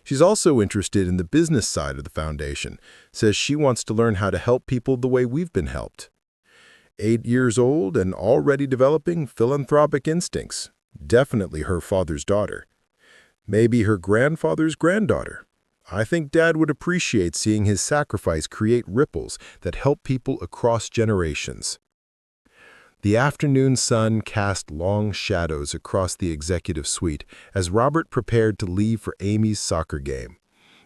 She's also interested in the business side of the foundation, says she wants to learn how to help people the way we've been helped. 8 years old and already developing philanthropic instincts. Definitely her father's daughter. Maybe her grandfather's granddaughter. I think Dad would appreciate seeing his sacrifice create ripples that help people across generations." The afternoon sun cast long shadows across the executive suite as Robert prepared to leave for Amy's soccer game,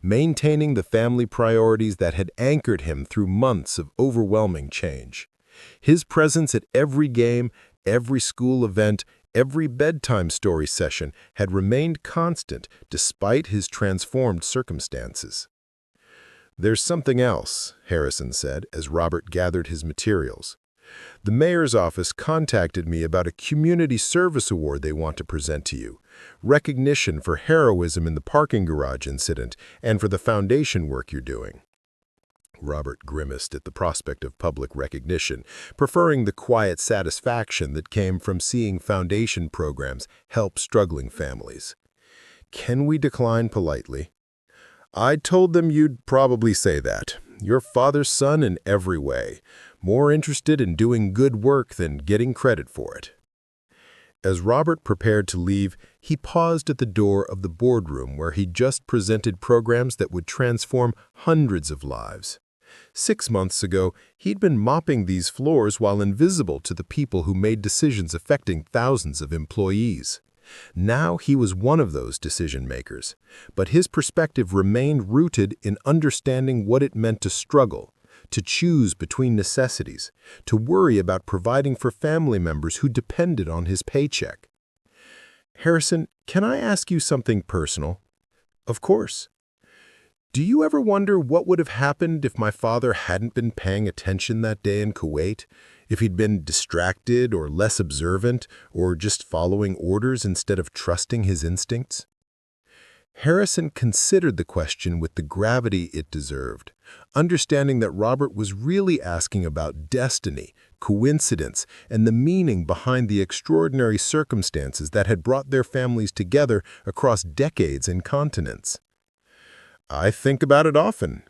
maintaining the family priorities that had anchored him through months of overwhelming change. His presence at every game, every school event, every bedtime story session had remained constant despite his transformed circumstances. "There's something else," Harrison said as Robert gathered his materials. "The mayor's office contacted me about a community service award they want to present to you, recognition for heroism in the parking garage incident and for the foundation work you're doing." Robert grimaced at the prospect of public recognition, preferring the quiet satisfaction that came from seeing foundation programs help struggling families. "Can we decline politely?" "I told them you'd probably say that. Your father's son in every way, more interested in doing good work than getting credit for it." As Robert prepared to leave, he paused at the door of the boardroom where he'd just presented programs that would transform hundreds of lives. 6 months ago, he'd been mopping these floors while invisible to the people who made decisions affecting thousands of employees. Now he was one of those decision-makers, but his perspective remained rooted in understanding what it meant to struggle, to choose between necessities, to worry about providing for family members who depended on his paycheck. "Harrison, can I ask you something personal?" "Of course." "Do you ever wonder what would have happened if my father hadn't been paying attention that day in Kuwait? If he'd been distracted or less observant, or just following orders instead of trusting his instincts?" Harrison considered the question with the gravity it deserved, understanding that Robert was really asking about destiny, coincidence, and the meaning behind the extraordinary circumstances that had brought their families together across decades and continents. "I think about it often.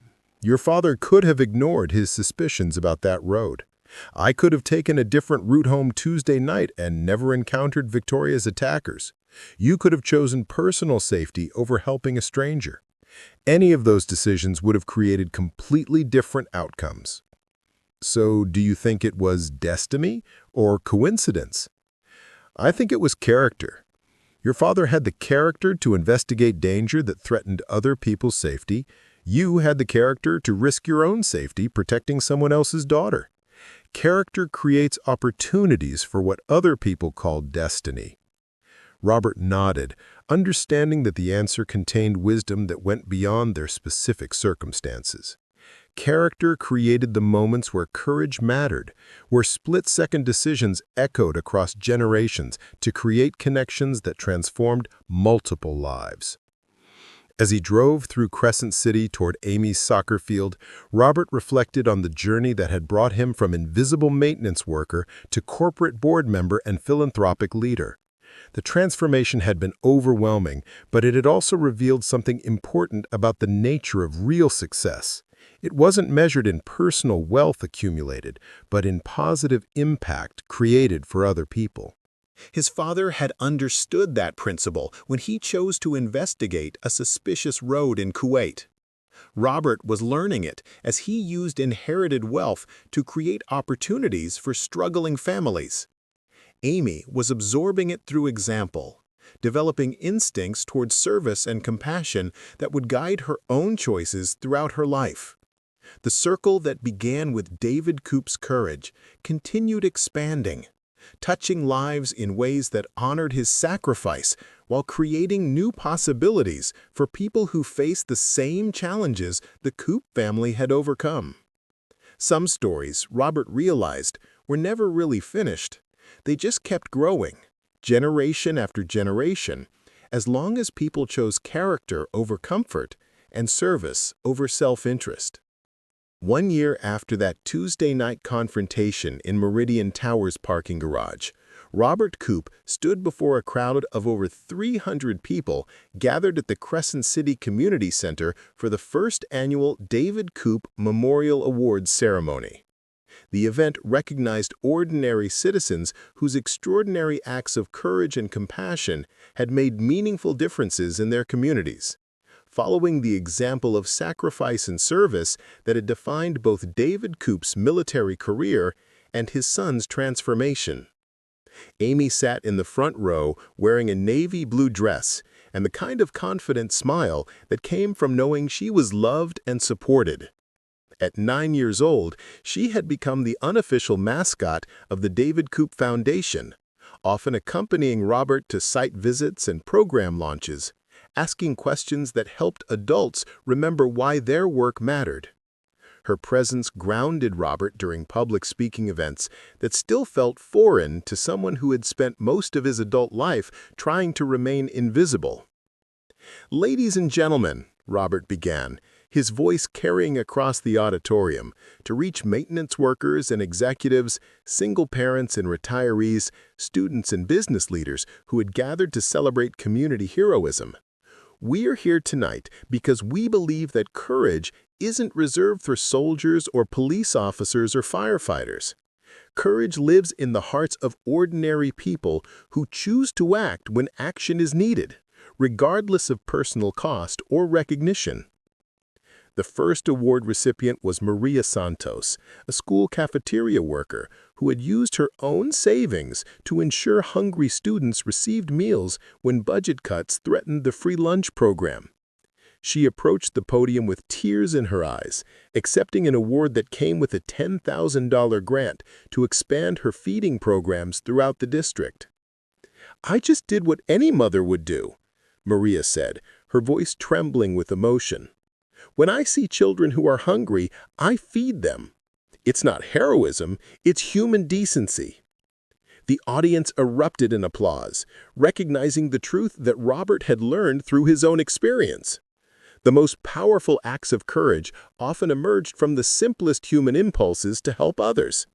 Your father could have ignored his suspicions about that road. I could have taken a different route home Tuesday night and never encountered Victoria's attackers. You could have chosen personal safety over helping a stranger. Any of those decisions would have created completely different outcomes." "So do you think it was destiny or coincidence?" "I think it was character. Your father had the character to investigate danger that threatened other people's safety. You had the character to risk your own safety protecting someone else's daughter. Character creates opportunities for what other people call destiny." Robert nodded, understanding that the answer contained wisdom that went beyond their specific circumstances. Character created the moments where courage mattered, where split-second decisions echoed across generations to create connections that transformed multiple lives. As he drove through Crescent City toward Amy's soccer field, Robert reflected on the journey that had brought him from invisible maintenance worker to corporate board member and philanthropic leader. The transformation had been overwhelming, but it had also revealed something important about the nature of real success. It wasn't measured in personal wealth accumulated, but in positive impact created for other people. His father had understood that principle when he chose to investigate a suspicious road in Kuwait. Robert was learning it as he used inherited wealth to create opportunities for struggling families. Amy was absorbing it through example, developing instincts towards service and compassion that would guide her own choices throughout her life. The circle that began with David Coop's courage continued expanding, touching lives in ways that honored his sacrifice while creating new possibilities for people who faced the same challenges the Coop family had overcome. Some stories, Robert realized, were never really finished. They just kept growing, generation after generation, as long as people chose character over comfort and service over self-interest. 1 year after that Tuesday night confrontation in Meridian Tower's parking garage, Robert Coop stood before a crowd of over 300 people gathered at the Crescent City Community Center for the first annual David Coop Memorial Awards ceremony. The event recognized ordinary citizens whose extraordinary acts of courage and compassion had made meaningful differences in their communities. Following the example of sacrifice and service that had defined both David Coop's military career and his son's transformation. Amy sat in the front row wearing a navy blue dress and the kind of confident smile that came from knowing she was loved and supported. At 9 years old, she had become the unofficial mascot of the David Coop Foundation, often accompanying Robert to site visits and program launches, asking questions that helped adults remember why their work mattered. Her presence grounded Robert during public speaking events that still felt foreign to someone who had spent most of his adult life trying to remain invisible. "Ladies and gentlemen," Robert began, his voice carrying across the auditorium to reach maintenance workers and executives, single parents and retirees, students and business leaders who had gathered to celebrate community heroism. "We are here tonight because we believe that courage isn't reserved for soldiers or police officers or firefighters. Courage lives in the hearts of ordinary people who choose to act when action is needed, regardless of personal cost or recognition." The first award recipient was Maria Santos, a school cafeteria worker who had used her own savings to ensure hungry students received meals when budget cuts threatened the free lunch program. She approached the podium with tears in her eyes, accepting an award that came with a $10,000 grant to expand her feeding programs throughout the district. "I just did what any mother would do," Maria said, her voice trembling with emotion. "When I see children who are hungry, I feed them. It's not heroism, it's human decency." The audience erupted in applause, recognizing the truth that Robert had learned through his own experience. The most powerful acts of courage often emerged from the simplest human impulses to help others.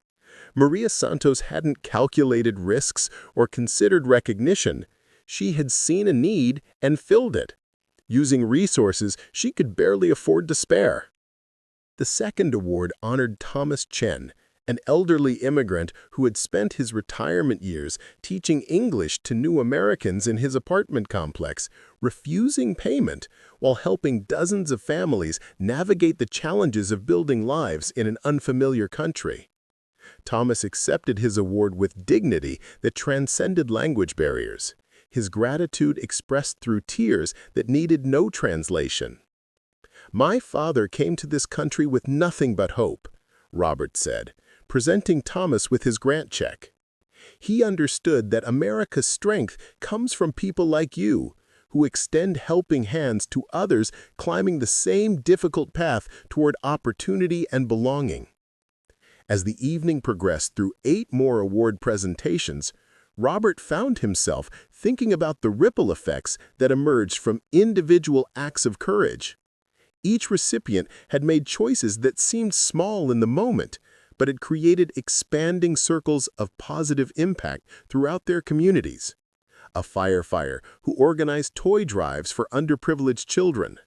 Maria Santos hadn't calculated risks or considered recognition. She had seen a need and filled it, using resources she could barely afford to spare. The second award honored Thomas Chen, an elderly immigrant who had spent his retirement years teaching English to new Americans in his apartment complex, refusing payment while helping dozens of families navigate the challenges of building lives in an unfamiliar country. Thomas accepted his award with dignity that transcended language barriers, his gratitude expressed through tears that needed no translation. "My father came to this country with nothing but hope," Robert said, presenting Thomas with his grant check. "He understood that America's strength comes from people like you, who extend helping hands to others climbing the same difficult path toward opportunity and belonging." As the evening progressed through 8 more award presentations, Robert found himself thinking about the ripple effects that emerged from individual acts of courage. Each recipient had made choices that seemed small in the moment, but had created expanding circles of positive impact throughout their communities. A firefighter who organized toy drives for underprivileged children,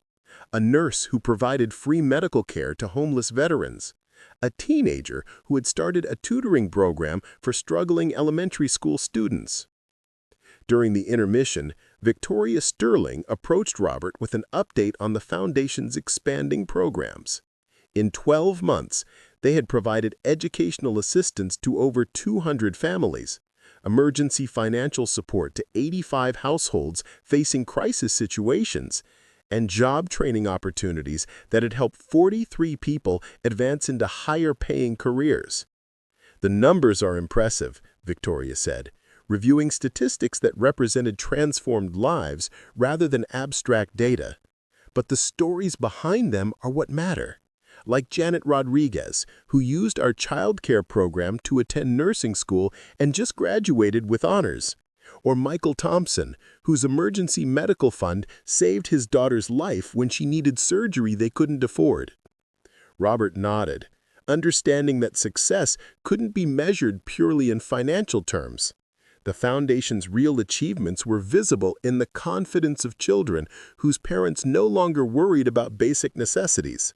a nurse who provided free medical care to homeless veterans, a teenager who had started a tutoring program for struggling elementary school students. During the intermission, Victoria Sterling approached Robert with an update on the Foundation's expanding programs. In 12 months, they had provided educational assistance to over 200 families, emergency financial support to 85 households facing crisis situations, and job training opportunities that had helped 43 people advance into higher-paying careers. "The numbers are impressive," Victoria said, reviewing statistics that represented transformed lives rather than abstract data. "But the stories behind them are what matter. Like Janet Rodriguez, who used our childcare program to attend nursing school and just graduated with honors. Or Michael Thompson, whose emergency medical fund saved his daughter's life when she needed surgery they couldn't afford." Robert nodded, understanding that success couldn't be measured purely in financial terms. The Foundation's real achievements were visible in the confidence of children whose parents no longer worried about basic necessities,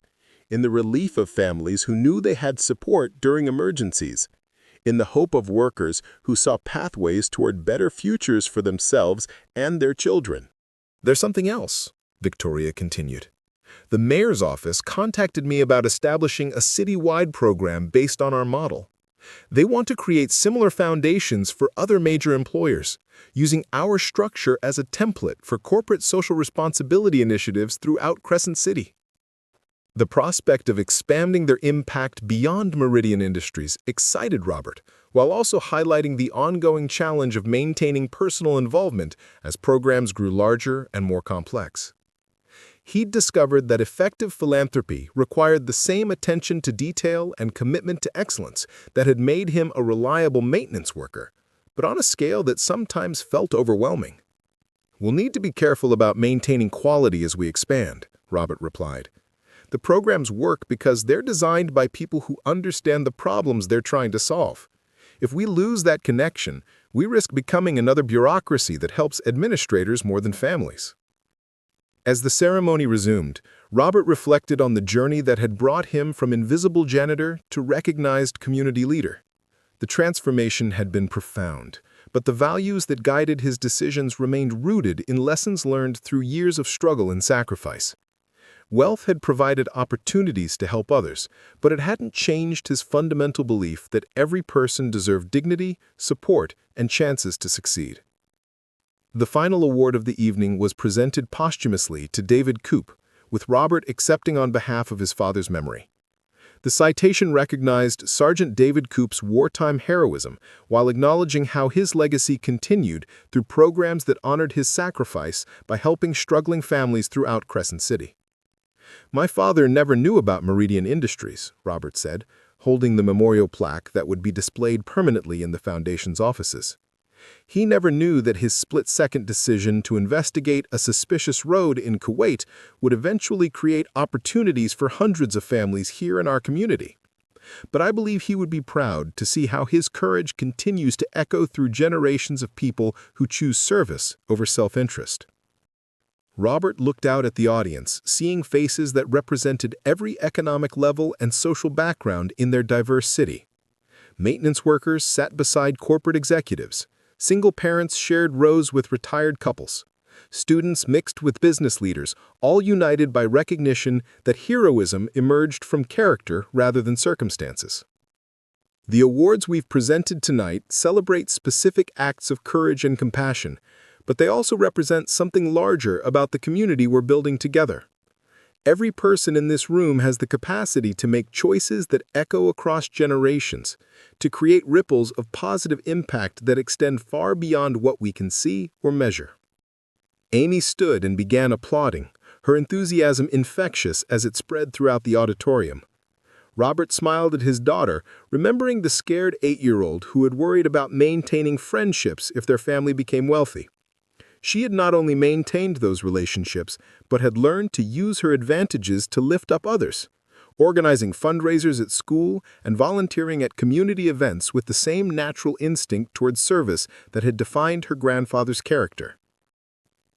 in the relief of families who knew they had support during emergencies, in the hope of workers who saw pathways toward better futures for themselves and their children. "There's something else," Victoria continued. "The mayor's office contacted me about establishing a citywide program based on our model. They want to create similar foundations for other major employers, using our structure as a template for corporate social responsibility initiatives throughout Crescent City. The prospect of expanding their impact beyond Meridian Industries excited Robert, while also highlighting the ongoing challenge of maintaining personal involvement as programs grew larger and more complex. He'd discovered that effective philanthropy required the same attention to detail and commitment to excellence that had made him a reliable maintenance worker, but on a scale that sometimes felt overwhelming. "We'll need to be careful about maintaining quality as we expand," Robert replied. "The programs work because they're designed by people who understand the problems they're trying to solve. If we lose that connection, we risk becoming another bureaucracy that helps administrators more than families." As the ceremony resumed, Robert reflected on the journey that had brought him from invisible janitor to recognized community leader. The transformation had been profound, but the values that guided his decisions remained rooted in lessons learned through years of struggle and sacrifice. Wealth had provided opportunities to help others, but it hadn't changed his fundamental belief that every person deserved dignity, support, and chances to succeed. The final award of the evening was presented posthumously to David Coop, with Robert accepting on behalf of his father's memory. The citation recognized Sergeant David Coop's wartime heroism while acknowledging how his legacy continued through programs that honored his sacrifice by helping struggling families throughout Crescent City. "My father never knew about Meridian Industries," Robert said, holding the memorial plaque that would be displayed permanently in the Foundation's offices. "He never knew that his split-second decision to investigate a suspicious road in Kuwait would eventually create opportunities for hundreds of families here in our community. But I believe he would be proud to see how his courage continues to echo through generations of people who choose service over self-interest." Robert looked out at the audience, seeing faces that represented every economic level and social background in their diverse city. Maintenance workers sat beside corporate executives. Single parents shared rows with retired couples. Students mixed with business leaders, all united by recognition that heroism emerged from character rather than circumstances. The awards we've presented tonight celebrate specific acts of courage and compassion, but they also represent something larger about the community we're building together. Every person in this room has the capacity to make choices that echo across generations, to create ripples of positive impact that extend far beyond what we can see or measure. Amy stood and began applauding, her enthusiasm infectious as it spread throughout the auditorium. Robert smiled at his daughter, remembering the scared 8-year-old who had worried about maintaining friendships if their family became wealthy. She had not only maintained those relationships, but had learned to use her advantages to lift up others, organizing fundraisers at school and volunteering at community events with the same natural instinct towards service that had defined her grandfather's character.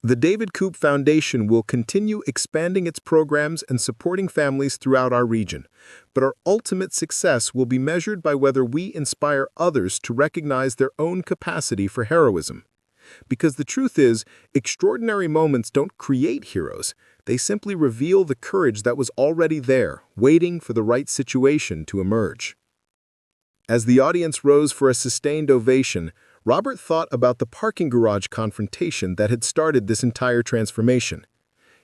The David Coop Foundation will continue expanding its programs and supporting families throughout our region, but our ultimate success will be measured by whether we inspire others to recognize their own capacity for heroism. Because the truth is, extraordinary moments don't create heroes. They simply reveal the courage that was already there, waiting for the right situation to emerge. As the audience rose for a sustained ovation, Robert thought about the parking garage confrontation that had started this entire transformation.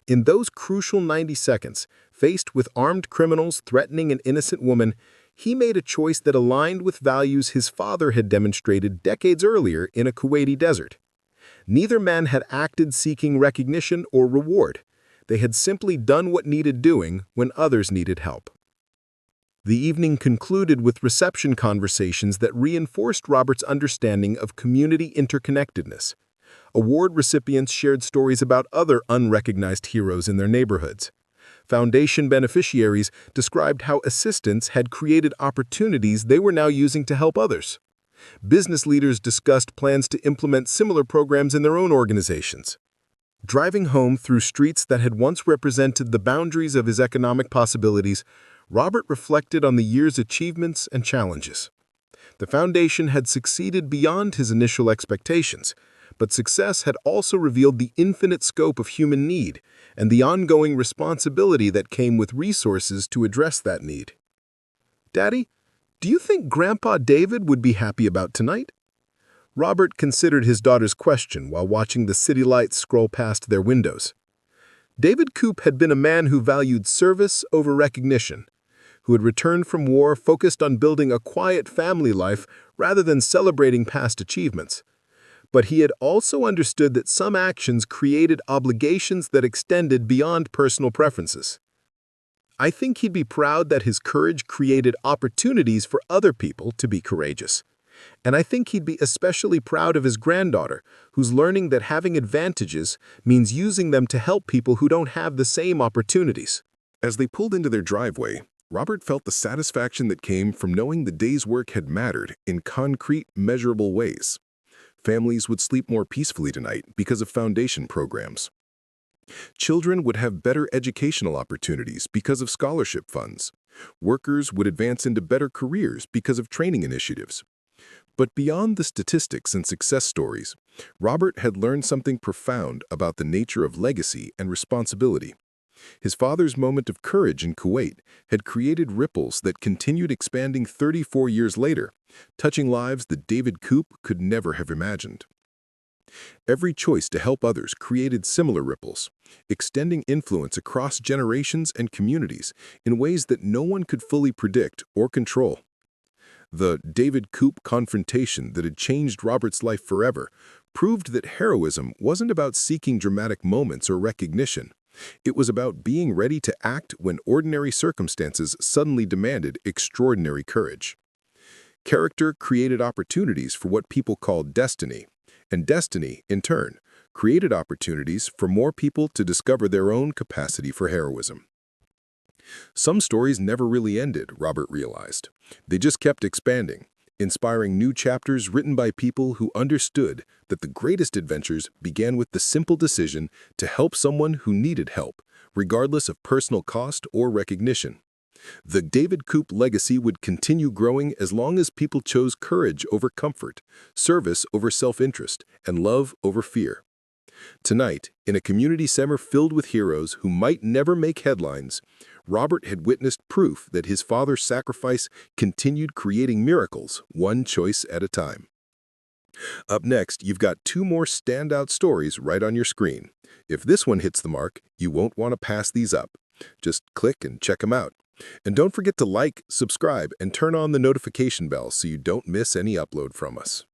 In those crucial 90 seconds, faced with armed criminals threatening an innocent woman, he made a choice that aligned with values his father had demonstrated decades earlier in a Kuwaiti desert. Neither man had acted seeking recognition or reward. They had simply done what needed doing when others needed help. The evening concluded with reception conversations that reinforced Robert's understanding of community interconnectedness. Award recipients shared stories about other unrecognized heroes in their neighborhoods. Foundation beneficiaries described how assistance had created opportunities they were now using to help others. Business leaders discussed plans to implement similar programs in their own organizations. Driving home through streets that had once represented the boundaries of his economic possibilities, Robert reflected on the year's achievements and challenges. The Foundation had succeeded beyond his initial expectations, but success had also revealed the infinite scope of human need and the ongoing responsibility that came with resources to address that need. "Daddy, Do you think Grandpa David would be happy about tonight? Robert considered his daughter's question while watching the city lights scroll past their windows. David Coop had been a man who valued service over recognition, who had returned from war focused on building a quiet family life rather than celebrating past achievements. But he had also understood that some actions created obligations that extended beyond personal preferences. I think he'd be proud that his courage created opportunities for other people to be courageous. And I think he'd be especially proud of his granddaughter, who's learning that having advantages means using them to help people who don't have the same opportunities. As they pulled into their driveway, Robert felt the satisfaction that came from knowing the day's work had mattered in concrete, measurable ways. Families would sleep more peacefully tonight because of foundation programs. Children would have better educational opportunities because of scholarship funds. Workers would advance into better careers because of training initiatives. But beyond the statistics and success stories, Robert had learned something profound about the nature of legacy and responsibility. His father's moment of courage in Kuwait had created ripples that continued expanding 34 years later, touching lives that David Coop could never have imagined. Every choice to help others created similar ripples, extending influence across generations and communities in ways that no one could fully predict or control. The David Coop confrontation that had changed Robert's life forever proved that heroism wasn't about seeking dramatic moments or recognition. It was about being ready to act when ordinary circumstances suddenly demanded extraordinary courage. Character created opportunities for what people called destiny, and destiny, in turn, created opportunities for more people to discover their own capacity for heroism. Some stories never really ended, Robert realized. They just kept expanding, inspiring new chapters written by people who understood that the greatest adventures began with the simple decision to help someone who needed help, regardless of personal cost or recognition. The David Coop legacy would continue growing as long as people chose courage over comfort, service over self-interest, and love over fear. Tonight, in a community center filled with heroes who might never make headlines, Robert had witnessed proof that his father's sacrifice continued creating miracles, one choice at a time. Up next, you've got two more standout stories right on your screen. If this one hits the mark, you won't want to pass these up. Just click and check them out. And don't forget to like, subscribe, and turn on the notification bell so you don't miss any upload from us.